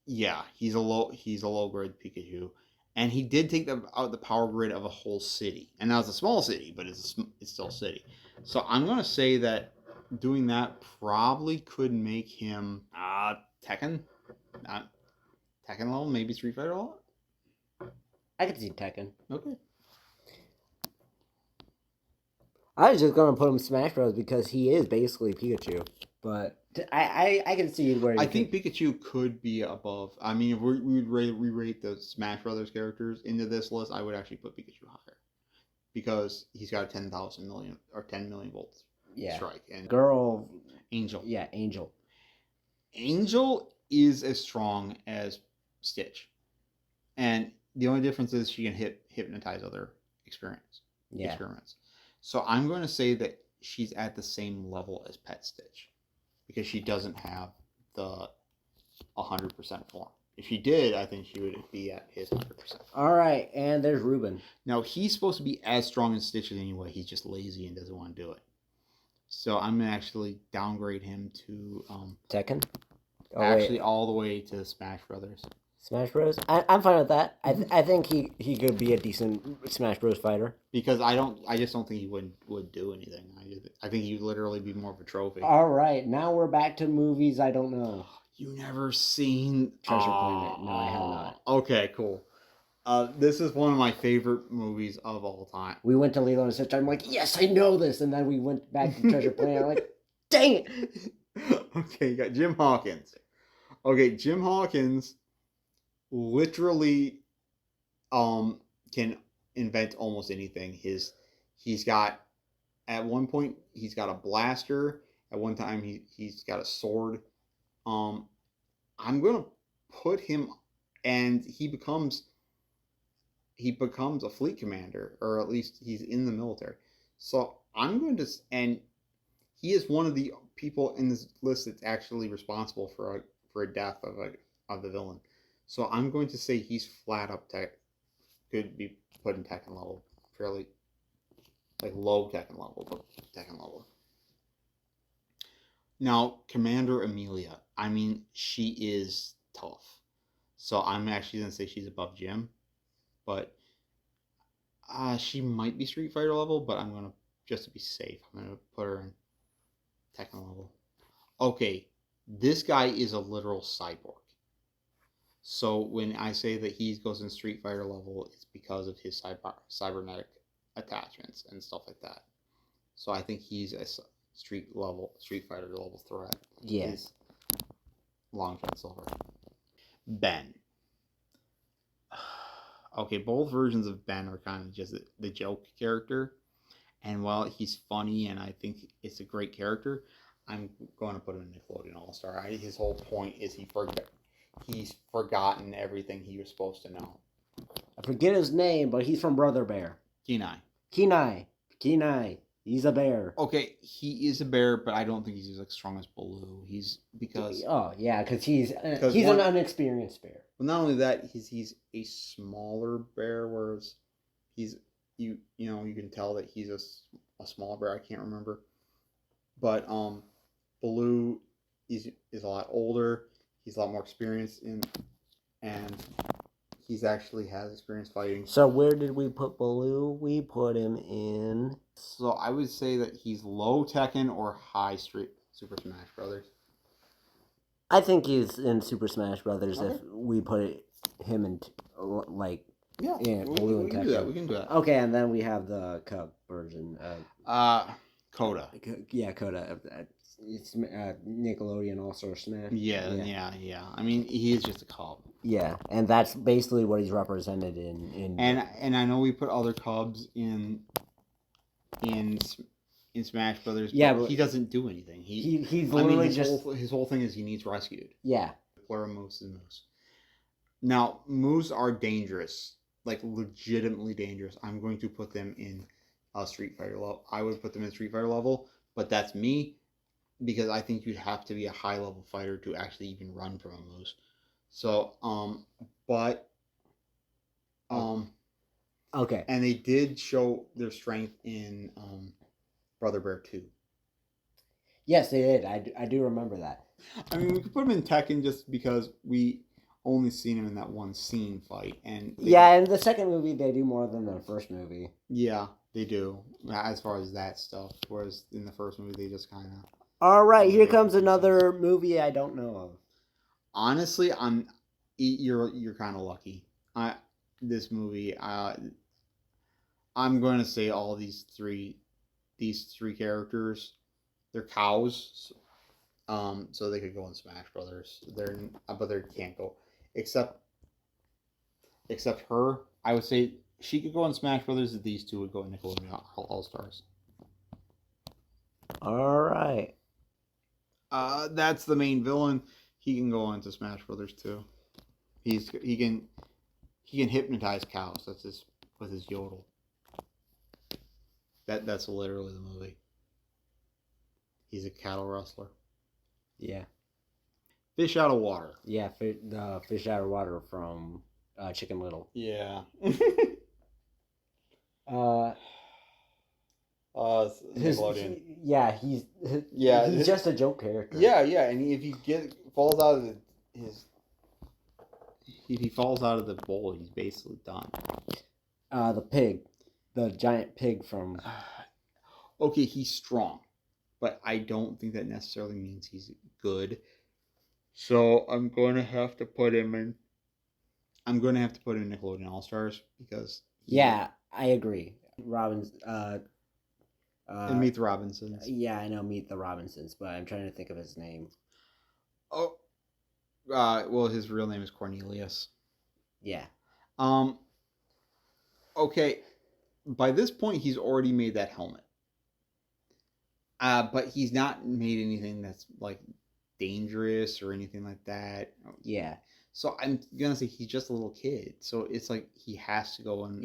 Speaker 1: Yeah, he's a low grade Pikachu, and he did take out the power grid of a whole city, and now it's a small city, but it's still a city. So I'm gonna say that doing that probably could make him Tekken, not Tekken level, maybe Street Fighter level.
Speaker 2: I could see Tekken.
Speaker 1: Okay.
Speaker 2: I was just gonna put him Smash Bros because he is basically Pikachu, but I can see where.
Speaker 1: I think Pikachu could be above. I mean, if we would re-rate the Smash Brothers characters into this list, I would actually put Pikachu higher because he's got a 10 million volts strike. And Angel.
Speaker 2: Yeah, Angel.
Speaker 1: Angel is as strong as Stitch, and the only difference is she can hypnotize other experiments. So I'm going to say that she's at the same level as Pet Stitch because she doesn't have the 100% form. If she did, I think she would be at his 100%.
Speaker 2: All right, and there's Ruben.
Speaker 1: Now, he's supposed to be as strong as Stitch anyway. He's just lazy and doesn't want to do it. So I'm going to actually downgrade him to
Speaker 2: Tekken?
Speaker 1: All the way to Smash Brothers.
Speaker 2: Smash Bros. I'm fine with that. I think he could be a decent Smash Bros fighter
Speaker 1: because I just don't think he would do anything. I think he'd literally be more of a trophy.
Speaker 2: All right, now we're back to movies. I don't know.
Speaker 1: You never seen
Speaker 2: Treasure Planet? No, I have not.
Speaker 1: Okay, cool. This is one of my favorite movies of all time.
Speaker 2: We went to Lilo and Stitch. I'm like, yes, I know this, and then we went back to Treasure Planet. I'm like, dang it.
Speaker 1: Okay, you got Jim Hawkins. Okay, Jim Hawkins literally can invent almost anything. He's got at one point he's got a blaster. At one time he's got a sword. I'm gonna put him, and he becomes a fleet commander, or at least he's in the military. So I'm going to, and he is one of the people in this list that's actually responsible for a death of the villain. So I'm going to say he's flat up tech, could be put in Tekken level, fairly like low Tekken level, but Tekken level. Now, Commander Amelia, I mean, she is tough. So I'm actually going to say she's above Jim. But she might be Street Fighter level, but I'm going to, just to be safe, I'm going to put her in Tekken level. Okay, this guy is a literal cyborg. So when I say that he goes in Street Fighter level, it's because of his cybernetic attachments and stuff like that. So I think he's a Street Fighter level threat.
Speaker 2: Yes.
Speaker 1: Long John Silver. Ben. Okay, both versions of Ben are kind of just the joke character. And while he's funny and I think it's a great character, I'm going to put him in Nickelodeon All-Star. His whole point is he's forgotten everything he was supposed to know.
Speaker 2: I forget his name, but he's from Brother Bear.
Speaker 1: Kenai.
Speaker 2: Kenai. He's a bear.
Speaker 1: Okay, he is a bear, but I don't think he's as strong as Baloo. Because
Speaker 2: he's an unexperienced bear.
Speaker 1: Well, not only that, he's a smaller bear, whereas you can tell that he's a small bear. I can't remember, but Baloo is a lot older. He's a lot more experienced and he's actually has experience fighting.
Speaker 2: So where did we put Baloo? We put him in.
Speaker 1: So I would say that he's low Tekken or high Super Smash Brothers.
Speaker 2: I think he's in Super Smash Brothers
Speaker 1: Okay.
Speaker 2: if we put him in
Speaker 1: Yeah,
Speaker 2: Baloo and
Speaker 1: we can do that. We can do that.
Speaker 2: Okay, and then we have the Cub version.
Speaker 1: Coda.
Speaker 2: Yeah, Coda. It's Nickelodeon All-Star Smash.
Speaker 1: Yeah. I mean, he is just a cub.
Speaker 2: Yeah, and that's basically what he's represented in.
Speaker 1: And I know we put other cubs in Smash Brothers. But he doesn't do anything.
Speaker 2: He's literally
Speaker 1: his whole thing is he needs rescued.
Speaker 2: Yeah.
Speaker 1: Plural moves is moves. Now moves are dangerous, like legitimately dangerous. I'm going to put them in Street Fighter level. I would put them in Street Fighter level, but that's me. Because I think you'd have to be a high level fighter to actually even run from a moose. So,
Speaker 2: Okay.
Speaker 1: And they did show their strength in Brother Bear 2.
Speaker 2: Yes, they did. I do remember that.
Speaker 1: I mean, we could put him in Tekken just because we only seen him in that one scene fight. And
Speaker 2: in the second movie, they do more than the first movie.
Speaker 1: Yeah, they do. As far as that stuff. Whereas in the first movie, they just kind of...
Speaker 2: All right, here comes another movie I don't know of.
Speaker 1: Honestly, you're kind of lucky. This movie, I'm going to say all these three characters, they're cows, so they could go in Smash Brothers. But they can't go except her. I would say she could go in Smash Brothers. These two would go in Nickelodeon All Stars.
Speaker 2: All right.
Speaker 1: That's the main villain. He can go into Smash Brothers too. He can hypnotize cows. That's with his yodel. That's literally the movie. He's a cattle rustler.
Speaker 2: Yeah.
Speaker 1: Fish out of water.
Speaker 2: Yeah, the fish out of water from Chicken Little.
Speaker 1: Yeah. Nickelodeon.
Speaker 2: He's just a joke character.
Speaker 1: Yeah, and if he falls out of if he falls out of the bowl, he's basically done.
Speaker 2: The giant pig from.
Speaker 1: Okay, he's strong, but I don't think that necessarily means he's good. So I'm going to have to put him in. I'm going to have to put him in Nickelodeon All Stars because.
Speaker 2: Yeah, I agree. Robbins.
Speaker 1: And Meet the Robinsons.
Speaker 2: Yeah, I know Meet the Robinsons, but I'm trying to think of his name.
Speaker 1: Oh. Well, his real name is Cornelius.
Speaker 2: Yeah.
Speaker 1: Okay, by this point, he's already made that helmet. But he's not made anything that's like dangerous or anything like that.
Speaker 2: Yeah.
Speaker 1: So I'm gonna say he's just a little kid. So it's like he has to go and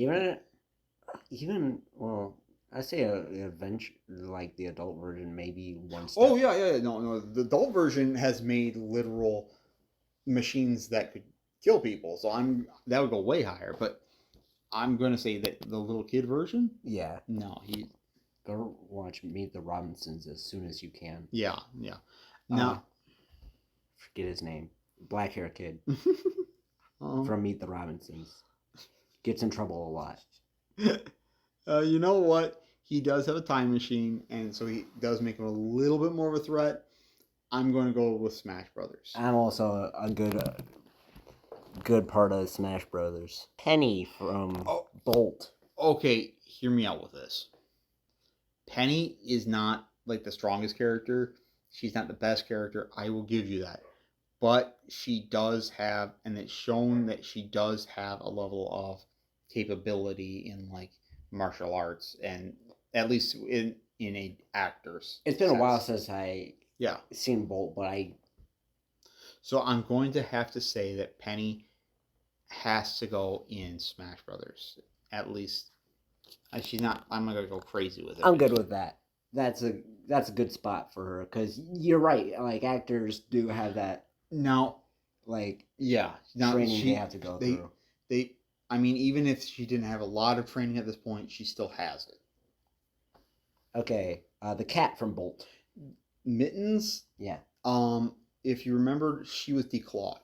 Speaker 2: Even well, I say a adventure like the adult version, maybe one step.
Speaker 1: Oh yeah. No. The adult version has made literal machines that could kill people. So that would go way higher. But I'm gonna say that the little kid version.
Speaker 2: Yeah.
Speaker 1: No, he.
Speaker 2: Go watch Meet the Robinsons as soon as you can.
Speaker 1: Yeah. No.
Speaker 2: Forget his name. Black hair kid
Speaker 1: Um,
Speaker 2: from Meet the Robinsons. Gets in trouble a lot.
Speaker 1: You know what? He does have a time machine, and so he does make him a little bit more of a threat. I'm going to go with Smash Brothers.
Speaker 2: I'm also a good part of Smash Brothers. Penny from Bolt.
Speaker 1: Okay, hear me out with this. Penny is not like the strongest character. She's not the best character. I will give you that. But she does have, and it's shown that she does have a level of capability in like martial arts, and at least in a actor's.
Speaker 2: It's been a
Speaker 1: sense.
Speaker 2: while since I
Speaker 1: Yeah.
Speaker 2: seen Bolt, but I
Speaker 1: So I'm going to have to say that Penny has to go in Smash Brothers. At least, she's not. I'm not gonna go crazy with it.
Speaker 2: I'm good with that. That's a good spot for her because you're right. Like actors do have that
Speaker 1: Now,
Speaker 2: like
Speaker 1: yeah, now
Speaker 2: training they have to go through.
Speaker 1: I mean, even if she didn't have a lot of training at this point, she still has it.
Speaker 2: Okay, the cat from Bolt.
Speaker 1: Mittens.
Speaker 2: Yeah.
Speaker 1: If you remember, she was declawed.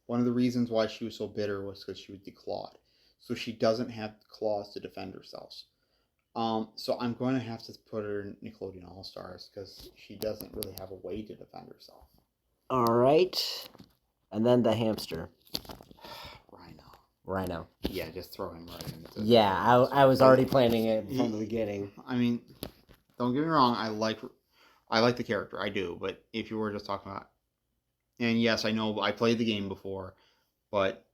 Speaker 1: One of the reasons why she was so bitter was because she was declawed. So she doesn't have claws to defend herself. So I'm going to have to put her in Nickelodeon All Stars because she doesn't really have a way to defend herself.
Speaker 2: All right, and then the hamster. Rhino.
Speaker 1: Yeah, just throw him right into.
Speaker 2: Yeah, I was already planning it from the beginning.
Speaker 1: I mean, don't get me wrong. I like the character. I do. But if you were just talking about, and yes, I know I played the game before, but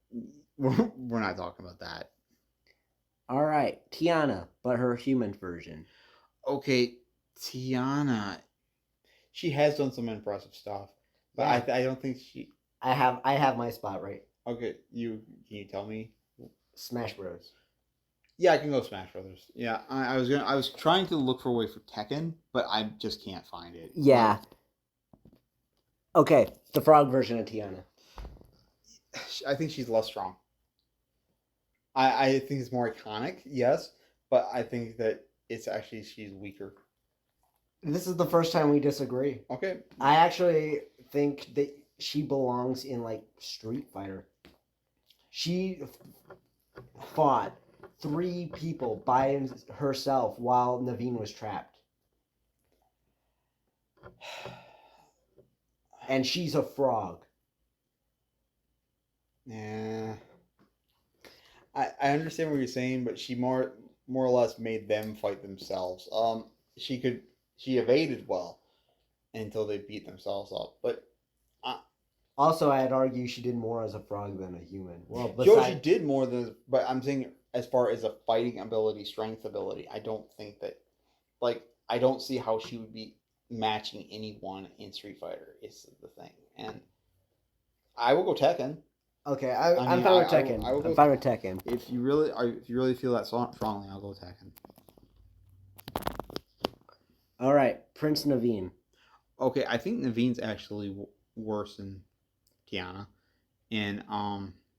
Speaker 1: we're not talking about that.
Speaker 2: All right, Tiana, but her human version.
Speaker 1: Okay, Tiana, she has done some impressive stuff, but
Speaker 2: Yeah.
Speaker 1: I don't think she.
Speaker 2: I have my spot right.
Speaker 1: Okay, can you tell me?
Speaker 2: Smash Bros.
Speaker 1: Yeah, I can go Smash Brothers. Yeah, I was trying to look for a way for Tekken, but I just can't find it.
Speaker 2: Yeah. Okay, the frog version of Tiana.
Speaker 1: I think she's less strong. I think it's more iconic, yes, but I think that it's actually she's weaker.
Speaker 2: This is the first time we disagree.
Speaker 1: Okay.
Speaker 2: I actually think that she belongs in like Street Fighter. She fought 3 people by herself while Naveen was trapped. And she's a frog.
Speaker 1: Yeah. I understand what you're saying, but she more or less made them fight themselves. She evaded well until they beat themselves up. But
Speaker 2: Also, I'd argue she did more as a frog than a human. Well,
Speaker 1: she did more than. But I'm saying as far as a fighting ability, strength ability, I don't think that. Like, I don't see how she would be matching anyone in Street Fighter. Is the thing, and I will go Tekken.
Speaker 2: Okay,
Speaker 1: I
Speaker 2: I'm
Speaker 1: mean,
Speaker 2: fine with
Speaker 1: I
Speaker 2: Tekken.
Speaker 1: will go-
Speaker 2: I'm fine with Tekken.
Speaker 1: If you really feel that strongly, I'll go Tekken.
Speaker 2: All right, Prince Naveen.
Speaker 1: Okay, I think Naveen's actually worse than Tiana, and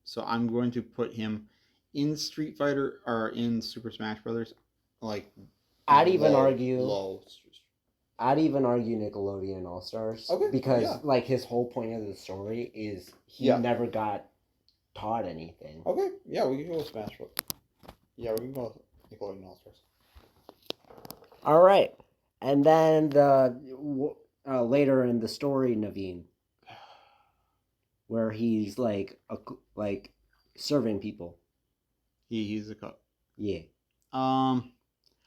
Speaker 1: so I'm going to put him in Street Fighter or in Super Smash Brothers. Like,
Speaker 2: I'd even argue Nickelodeon All Stars.
Speaker 1: Okay,
Speaker 2: Because
Speaker 1: yeah.
Speaker 2: like his whole point of the story is he
Speaker 1: Yeah.
Speaker 2: never got taught anything.
Speaker 1: Okay, yeah, we can go with Smash Brothers. Yeah, we can go with Nickelodeon All Stars.
Speaker 2: All right, and then later in the story, Naveen, where he's like serving people.
Speaker 1: He's a cook.
Speaker 2: Yeah,
Speaker 1: Okay,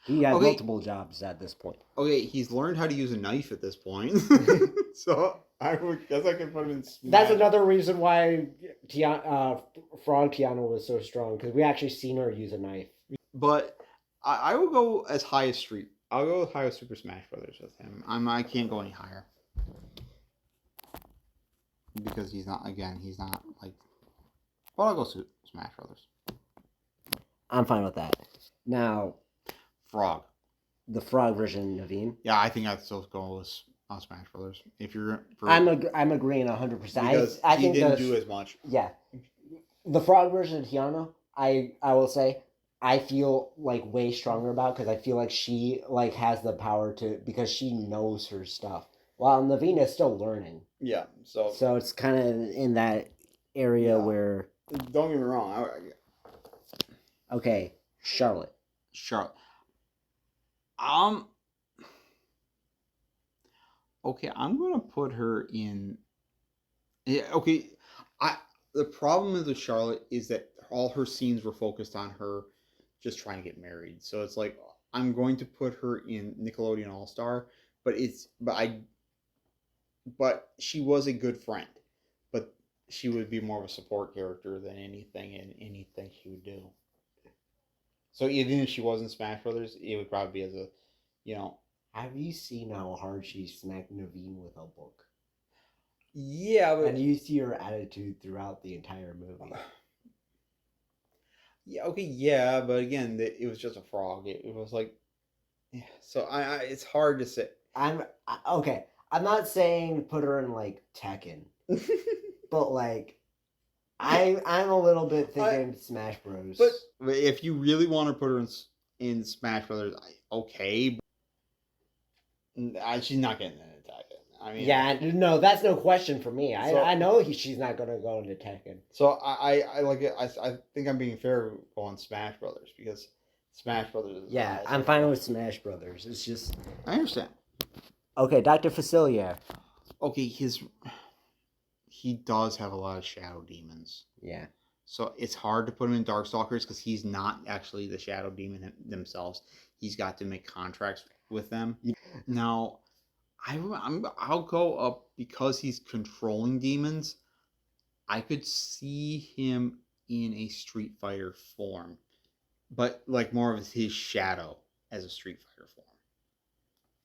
Speaker 2: he had multiple jobs at this point.
Speaker 1: he's learned how to use a knife at this point. So I would guess I could put him in Smash.
Speaker 2: That's another reason why Frog Tiana was so strong, because we actually seen her use a knife.
Speaker 1: But I will go as high as Street. I'll go as high as Super Smash Brothers with him. I can't go any higher. Because he's not like. But I'll go Smash Brothers.
Speaker 2: I'm fine with that. Now,
Speaker 1: Frog.
Speaker 2: the frog version, Naveen.
Speaker 1: Yeah, I think I'd still go with Smash Brothers. If you're,
Speaker 2: I'm agreeing 100%.
Speaker 1: because
Speaker 2: I
Speaker 1: he
Speaker 2: think
Speaker 1: didn't do as much.
Speaker 2: Yeah, the frog version of Tiana, I will say, I feel like way stronger about, because I feel like she like has the power to, because she knows her stuff, while Naveen is still learning.
Speaker 1: Yeah. So
Speaker 2: So it's kind of in that area
Speaker 1: Yeah.
Speaker 2: where,
Speaker 1: don't get me wrong.
Speaker 2: okay, Charlotte.
Speaker 1: Charlotte. Okay, I'm gonna put her in. Yeah. Okay. The problem with Charlotte is that all her scenes were focused on her just trying to get married. So it's like I'm going to put her in Nickelodeon All Star, but she was a good friend. But she would be more of a support character than anything in anything she would do. So even if she wasn't Smash Brothers, it would probably be as a,
Speaker 2: Have you seen how hard she smacked Naveen with a book?
Speaker 1: yeah,
Speaker 2: And you see her attitude throughout the entire movie.
Speaker 1: yeah, okay, yeah, but again, it was just a frog. It was like, yeah. So it's hard to say.
Speaker 2: Okay. I'm not saying put her in like Tekken, but like, I'm a little bit thinking Smash Bros.
Speaker 1: But if you really want to put her in Smash Brothers, okay. But she's not getting into Tekken. I mean,
Speaker 2: yeah, no, that's no question for me.
Speaker 1: So-
Speaker 2: I know she's not gonna go into Tekken.
Speaker 1: So I like it. I think I'm being fair on Smash Brothers because Smash Brothers. Is
Speaker 2: Yeah, I'm fine with Smash Brothers. It's just
Speaker 1: I understand.
Speaker 2: okay. Dr. Facilier.
Speaker 1: Okay, he does have a lot of shadow demons.
Speaker 2: Yeah.
Speaker 1: So it's hard to put him in Darkstalkers because he's not actually the shadow demon themselves. He's got to make contracts with them. Now, I'll go up because he's controlling demons. I could see him in a Street Fighter form, but like more of his shadow as a Street Fighter form.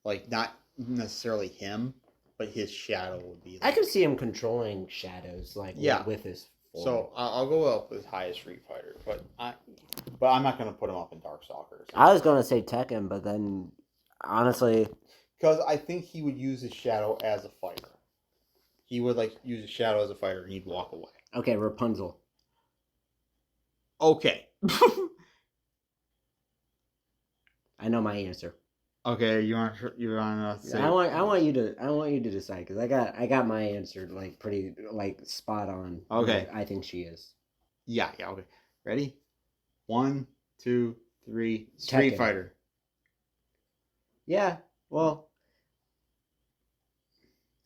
Speaker 1: Like not necessarily him, but his shadow would be.
Speaker 2: I could see him controlling shadows, like
Speaker 1: Yeah.
Speaker 2: with his. Form.
Speaker 1: So I'll go up as high as Street Fighter, but I'm not going to put him up in Darkstalkers.
Speaker 2: I was gonna say Tekken, but then honestly,
Speaker 1: Because I think he would use his shadow as a fighter. He would like use his shadow as a fighter, and he'd walk away.
Speaker 2: okay, Rapunzel.
Speaker 1: Okay.
Speaker 2: I know my answer.
Speaker 1: Okay. You want to say?
Speaker 2: I want you to decide, because I got my answer like pretty like spot on.
Speaker 1: Okay.
Speaker 2: I think she is.
Speaker 1: Yeah. Okay. Ready? 1, 2, 3. Street
Speaker 2: Tekken.
Speaker 1: Fighter.
Speaker 2: Yeah. Well.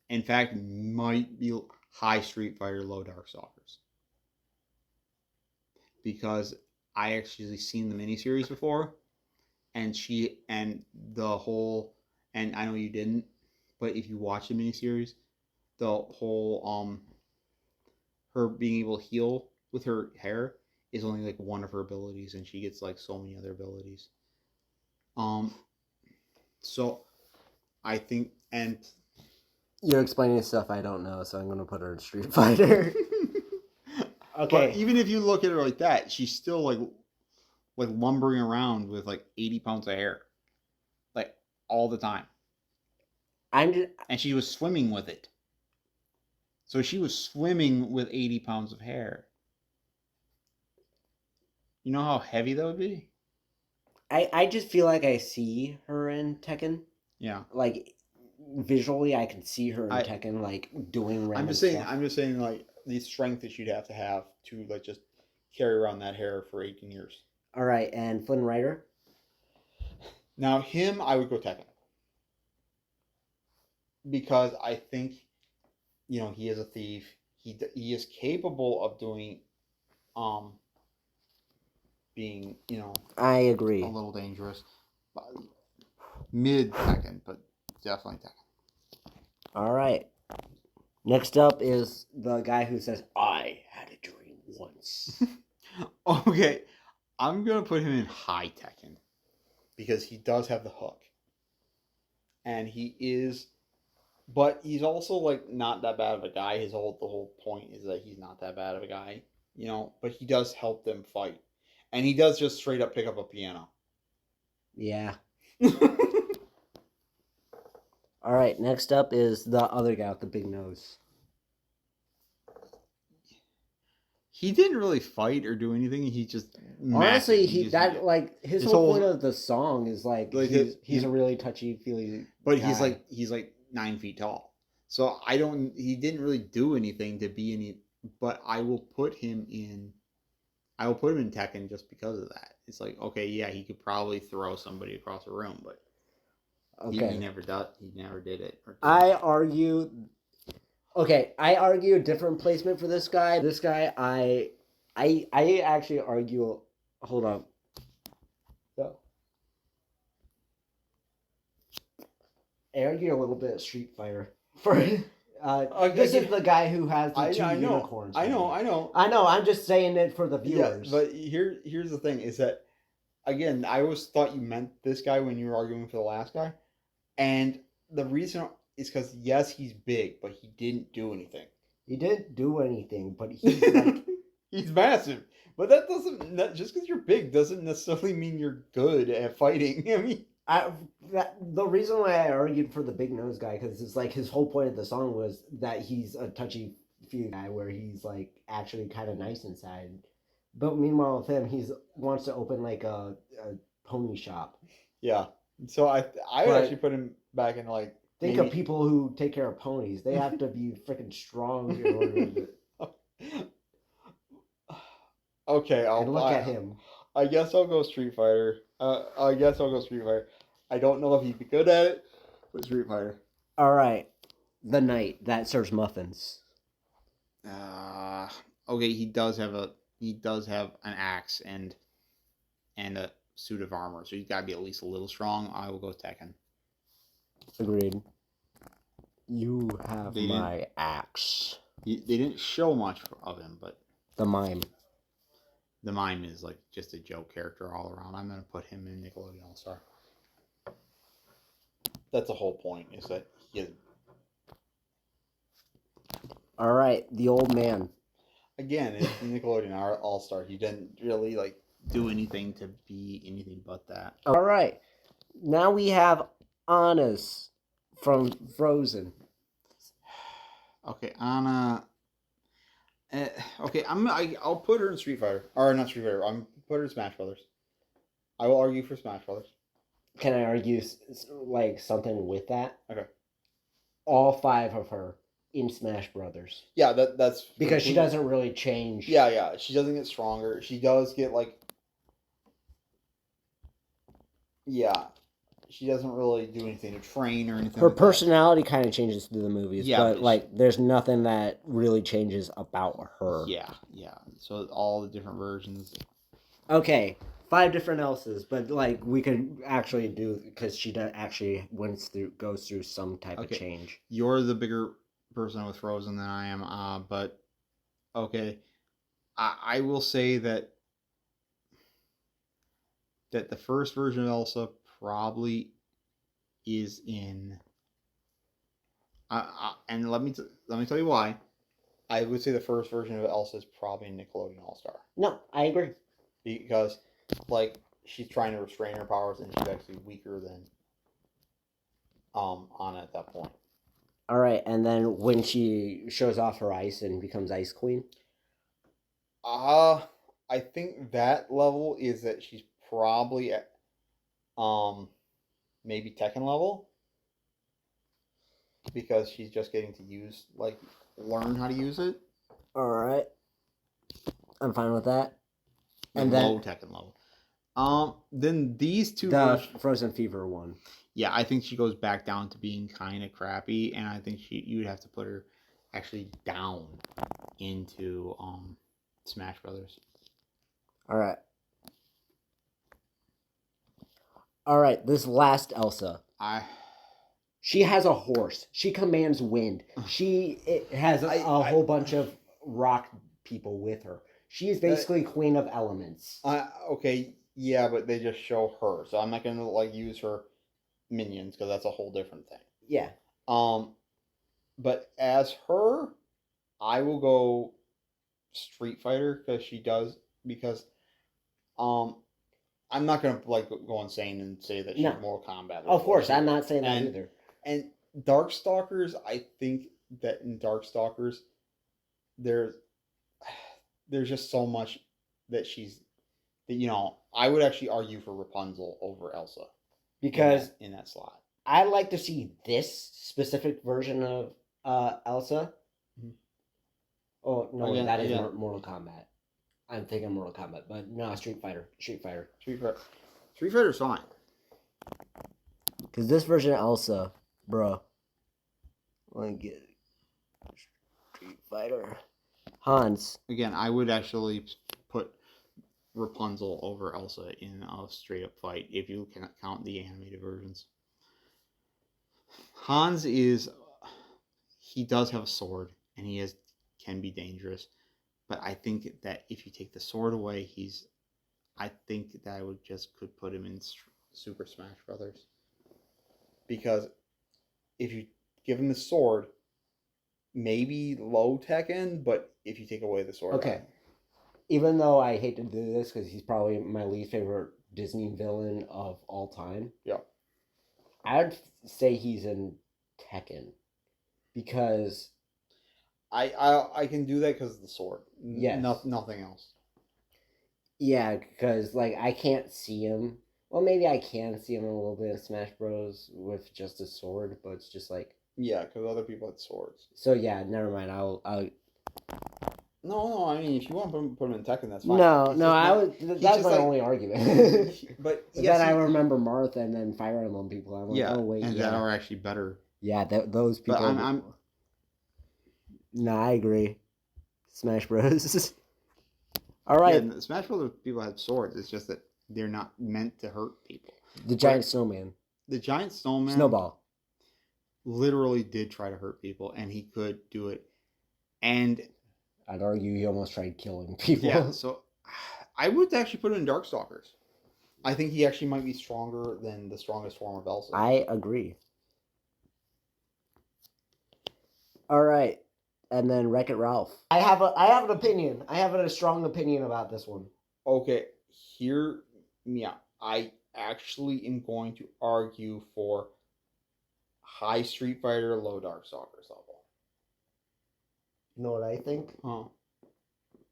Speaker 1: In fact, might be high Street Fighter, low Darkstalkers. Because I actually seen the miniseries before, and I know you didn't, but if you watch the miniseries, the whole her being able to heal with her hair is only like one of her abilities, and she gets like so many other abilities. So I think, and
Speaker 2: You're explaining stuff I don't know, so I'm gonna put her in Street Fighter. Okay.
Speaker 1: But even if you look at her like that, she's still like lumbering around with like 80 pounds of hair, like all the time. And she was swimming with it. So she was swimming with 80 pounds of hair. You know how heavy that would be?
Speaker 2: I just feel like I see her in Tekken.
Speaker 1: Yeah.
Speaker 2: Like visually, I can see her in
Speaker 1: I-
Speaker 2: Tekken, like doing random
Speaker 1: I'm just saying.
Speaker 2: stuff.
Speaker 1: I'm just saying, like the strength that you'd have to like just carry around that hair for 18 years.
Speaker 2: All right, and Flynn Rider.
Speaker 1: Now him, I would go Tekken because I think, he is a thief. He is capable of doing, being
Speaker 2: I agree.
Speaker 1: a little dangerous. Mid Tekken, but definitely Tekken.
Speaker 2: All right. Next up is the guy who says, "I had a dream once."
Speaker 1: Okay, I'm gonna put him in high Tekken because he does have the hook, and but he's also like not that bad of a guy. The whole point is that he's not that bad of a guy, But he does help them fight, and he does just straight up pick up a piano.
Speaker 2: Yeah. All right. Next up is the other guy with the big nose.
Speaker 1: He didn't really fight or do anything. He just
Speaker 2: Honestly,
Speaker 1: massive.
Speaker 2: his
Speaker 1: his
Speaker 2: whole
Speaker 1: whole-
Speaker 2: point of the song is like he's a really touchy feely.
Speaker 1: But
Speaker 2: guy.
Speaker 1: he's like 9 feet tall. So he didn't really do anything to be any. But I will put him in Tekken just because of that. It's like, okay, yeah, he could probably throw somebody across the room, but
Speaker 2: Okay.
Speaker 1: he never does. He never did it.
Speaker 2: I argue a different placement for this guy. This guy, I actually argue. Hold on. So, I argue a little bit of Street Fighter for. This is the guy who has the two unicorns.
Speaker 1: I know.
Speaker 2: I'm just saying it for the viewers.
Speaker 1: Yeah, but here's the thing: is that again, I always thought you meant this guy when you were arguing for the last guy, and the reason is because yes, he's big, but he didn't do anything.
Speaker 2: He didn't do anything, but he's like
Speaker 1: he's massive. But that just because you're big doesn't necessarily mean you're good at fighting. I mean,
Speaker 2: the reason why I argued for the big nose guy because it's like his whole point of the song was that he's a touchy feely guy where he's like actually kind of nice inside, but meanwhile with him he wants to open like a pony shop.
Speaker 1: Yeah, so I would actually put him back in like.
Speaker 2: Think of people who take care of ponies; they have to be freaking strong in order to.
Speaker 1: Okay,
Speaker 2: and look at him.
Speaker 1: I guess I'll go Street Fighter. I don't know if he'd be good at it, but Street Fighter.
Speaker 2: All right, the knight that serves muffins.
Speaker 1: Okay, he does have an axe and a suit of armor, so he's got to be at least a little strong. I will go Tekken.
Speaker 2: Agreed. You have my axe.
Speaker 1: They didn't show much of him, but
Speaker 2: the mime.
Speaker 1: The mime is like just a joke character all around. I'm gonna put him in Nickelodeon All Star. That's the whole point. Is that he is.
Speaker 2: All right, the old man.
Speaker 1: Again, it's Nickelodeon All Star. He didn't really like do anything to be anything but that.
Speaker 2: All right, now we have Anna's from Frozen.
Speaker 1: Okay, Anna. Okay, I'll put her in Street Fighter, or not Street Fighter. I'm put her in Smash Brothers. I will argue for Smash Brothers.
Speaker 2: Can I argue like something with that?
Speaker 1: Okay.
Speaker 2: All 5 of her in Smash Brothers.
Speaker 1: Yeah, that's
Speaker 2: because she doesn't really change.
Speaker 1: Yeah, she doesn't get stronger. She does get like. Yeah, she doesn't really do anything to train or anything.
Speaker 2: Her personality kind of changes through the movies,
Speaker 1: yeah,
Speaker 2: but like there's nothing that really changes about her.
Speaker 1: Yeah. So all the different versions.
Speaker 2: Okay, 5 different Elsas, but like we could actually do because she actually goes through some type of change.
Speaker 1: You're the bigger person with Frozen than I am, but okay, I will say that the first version of Elsa probably is in. And let me tell you why. I would say the first version of Elsa is probably Nickelodeon All Star.
Speaker 2: No, I agree.
Speaker 1: Because, like, she's trying to restrain her powers, and she's actually weaker than Anna at that point.
Speaker 2: All right, and then when she shows off her ice and becomes Ice Queen.
Speaker 1: I think that level is that she's probably at, maybe Tekken level, because she's just getting to learn how to use it.
Speaker 2: All right, I'm fine with that. And
Speaker 1: low
Speaker 2: then
Speaker 1: Tekken level. Then these two.
Speaker 2: The Frozen Fever one.
Speaker 1: Yeah, I think she goes back down to being kind of crappy, and I think you'd have to put her actually down into Smash Brothers.
Speaker 2: All right, this last Elsa. She has a horse. She commands wind. It has a whole bunch of rock people with her. She is basically queen of elements.
Speaker 1: Okay, yeah, but they just show her, so I'm not gonna like use her minions because that's a whole different thing.
Speaker 2: Yeah.
Speaker 1: But as her, I will go Street Fighter because I'm not gonna like go insane and say that she's
Speaker 2: No.
Speaker 1: Mortal Kombat.
Speaker 2: Of course, I'm not saying that either.
Speaker 1: And Darkstalkers, I think that in Darkstalkers, there's just so much that I would actually argue for Rapunzel over Elsa
Speaker 2: Because
Speaker 1: in that slot.
Speaker 2: I'd like to see this specific version of Elsa.
Speaker 1: Mhm.
Speaker 2: Oh no,
Speaker 1: Again-
Speaker 2: that is
Speaker 1: again.
Speaker 2: Mortal Kombat. I'm thinking Mortal Kombat, but no, Street Fighter.
Speaker 1: Street Fighter's fine.
Speaker 2: Because this version of Elsa, bro. Let me get Street Fighter. Hans.
Speaker 1: Again, I would actually put Rapunzel over Elsa in a straight up fight if you can count the animated versions. Hans he does have a sword and can be dangerous, but I think that if you take the sword away, I think that I could put him in Super Smash Brothers, because if you give him the sword, maybe low Tekken, but if you take away the sword,
Speaker 2: Okay. Even though I hate to do this because he's probably my least favorite Disney villain of all time.
Speaker 1: Yeah.
Speaker 2: I would say he's in Tekken. Because
Speaker 1: I can do that because of the sword.
Speaker 2: Yes.
Speaker 1: Nothing else.
Speaker 2: yeah, because like I can't see him. Well, maybe I can see him a little bit in Smash Bros. With just a sword, but it's just like
Speaker 1: Yeah, because other people had swords.
Speaker 2: so. Yeah, never mind. I'll
Speaker 1: No. I mean, if you want to put him in Tekken, that's fine.
Speaker 2: no.
Speaker 1: He's
Speaker 2: No,
Speaker 1: just
Speaker 2: I
Speaker 1: not-
Speaker 2: was.
Speaker 1: he's
Speaker 2: That's
Speaker 1: just
Speaker 2: my
Speaker 1: like-
Speaker 2: only argument.
Speaker 1: But
Speaker 2: But
Speaker 1: yes,
Speaker 2: then I remember Marth and then Fire Emblem people. I'm like,
Speaker 1: yeah,
Speaker 2: oh wait,
Speaker 1: and
Speaker 2: yeah,
Speaker 1: that are actually better.
Speaker 2: yeah, those people.
Speaker 1: But I'm
Speaker 2: No, I agree. Smash Bros. All right,
Speaker 1: yeah, Smash Bros. People have swords. It's just that they're not meant to hurt people.
Speaker 2: the giant snowman,
Speaker 1: The giant snowman
Speaker 2: snowball.
Speaker 1: literally did try to hurt people, and he could do it. And
Speaker 2: I'd argue he almost tried killing people.
Speaker 1: yeah, so I would actually put him in Darkstalkers. I think he actually might be stronger than the strongest form of Elsa.
Speaker 2: I agree. All right, and then Wreck-It Ralph. I have an opinion. I have a strong opinion about this one.
Speaker 1: Okay, I actually am going to argue for high Street Fighter, low Darkstalkers level.
Speaker 2: You know what I think?
Speaker 1: Oh,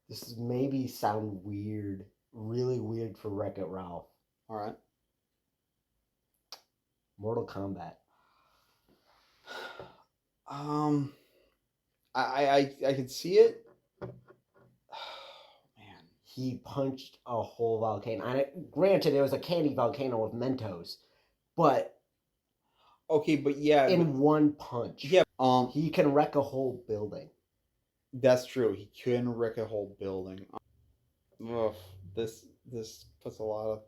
Speaker 2: This is maybe sound weird, really weird for Wreck-It Ralph.
Speaker 1: all right.
Speaker 2: Mortal Kombat.
Speaker 1: I could see it. Man,
Speaker 2: He punched a whole volcano. And granted, it was a candy volcano with Mentos, but
Speaker 1: okay, but yeah,
Speaker 2: in one punch,
Speaker 1: yeah.
Speaker 2: he can wreck a whole building.
Speaker 1: That's true. He can wreck a whole building. Ugh, this puts a lot of.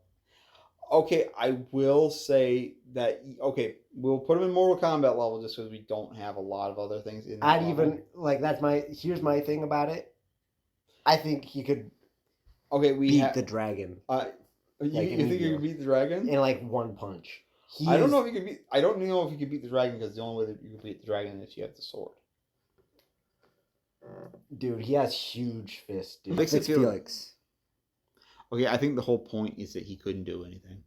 Speaker 1: Okay, I will say that. Okay, we'll put him in Mortal Kombat level just because we don't have a lot of other things in.
Speaker 2: I'd
Speaker 1: that
Speaker 2: even
Speaker 1: level.
Speaker 2: like that's my here's my thing about it. I think he could
Speaker 1: Okay, we
Speaker 2: beat
Speaker 1: have.
Speaker 2: the dragon
Speaker 1: You
Speaker 2: like
Speaker 1: think you
Speaker 2: Yu-Gi-Oh.
Speaker 1: could beat the dragon?
Speaker 2: in like one punch.
Speaker 1: I don't know if you could beat. I don't know if you could beat the dragon because the only way that you could beat the dragon is if you have the sword.
Speaker 2: Dude, he has huge fists, dude.
Speaker 1: Makes it
Speaker 2: Fix
Speaker 1: feel-
Speaker 2: Felix.
Speaker 1: Okay, I think the whole point is that he couldn't do anything.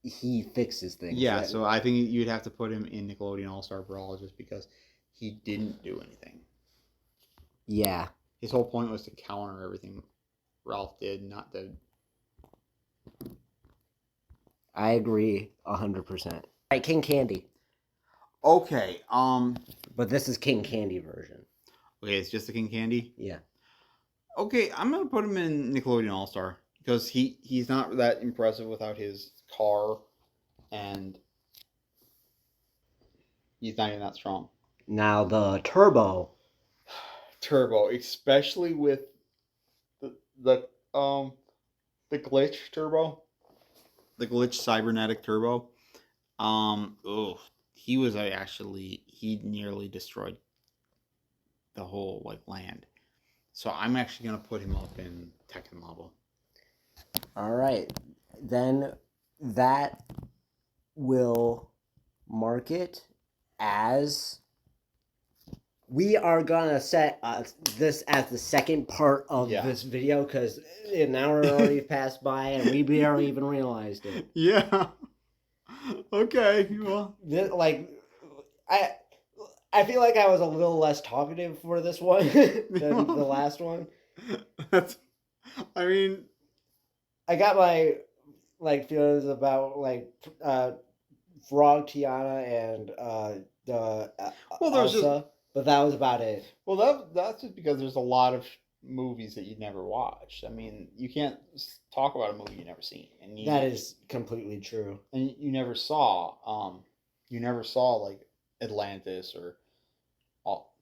Speaker 2: He fixes things.
Speaker 1: Yeah,
Speaker 2: That-
Speaker 1: so I think you'd have to put him in Nickelodeon All Star Brawl just because he didn't do anything.
Speaker 2: yeah.
Speaker 1: His whole point was to counter everything Ralph did, not to.
Speaker 2: I agree 100%. Right, King Candy.
Speaker 1: Okay,
Speaker 2: But this is King Candy version.
Speaker 1: okay, it's just the King Candy.
Speaker 2: Yeah.
Speaker 1: Okay, I'm gonna put him in Nickelodeon All Star because he's not that impressive without his car, and he's not even that strong.
Speaker 2: Now the Turbo.
Speaker 1: Turbo, especially with the glitch turbo, the glitch cybernetic turbo. he was he nearly destroyed the whole like land. So I'm actually gonna put him up in Tekken level.
Speaker 2: All right, then that will mark it as we are gonna set this as the second part of this video because an hour already passed by and we barely even realized it.
Speaker 1: Yeah. Okay. Well,
Speaker 2: I feel like I was a little less talkative for this one than the last one.
Speaker 1: I mean,
Speaker 2: I got my feelings about Frog, Tiana, and the
Speaker 1: well, there's
Speaker 2: Elsa, but that was about it.
Speaker 1: Well, that's just because there's a lot of movies that you never watched. I mean, you can't talk about a movie you never seen, and
Speaker 2: That is completely true.
Speaker 1: And you never saw, like Atlantis or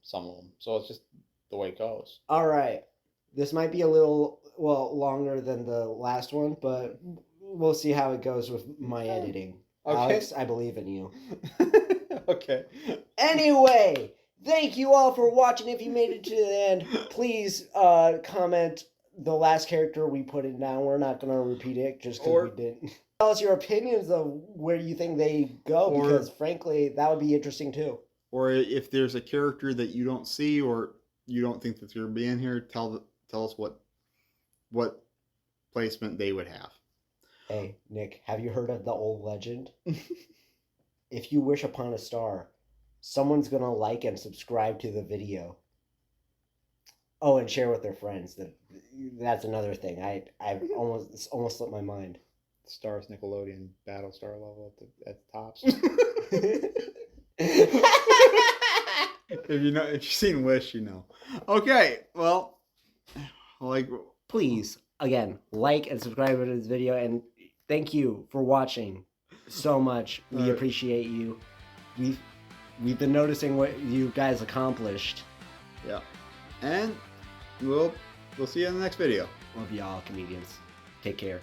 Speaker 1: some of them. So it's just the way it goes.
Speaker 2: All right, this might be a little longer than the last one, but we'll see how it goes with my editing.
Speaker 1: Okay.
Speaker 2: Alex, I believe in you.
Speaker 1: Okay.
Speaker 2: Anyway, thank you all for watching. If you made it to the end, please comment the last character we put in down. We're not going to repeat it just because we didn't. Tell us your opinions of where you think they go, because frankly, that would be interesting too.
Speaker 1: Or if there's a character that you don't see or you don't think that's going to be in here, tell us what placement they would have.
Speaker 2: Hey, Nick, have you heard of the old legend? If you wish upon a star, someone's going to like and subscribe to the video. Oh, and share with their friends. That's another thing. I almost slipped my mind.
Speaker 1: Stars Nickelodeon Battlestar level at the tops. If you've seen Wish, you know. Okay, well,
Speaker 2: please again like and subscribe to this video, and thank you for watching so much. We appreciate you. We've been noticing what you guys accomplished.
Speaker 1: Yeah, and we'll see you in the next video.
Speaker 2: Love y'all, comedians. Take care.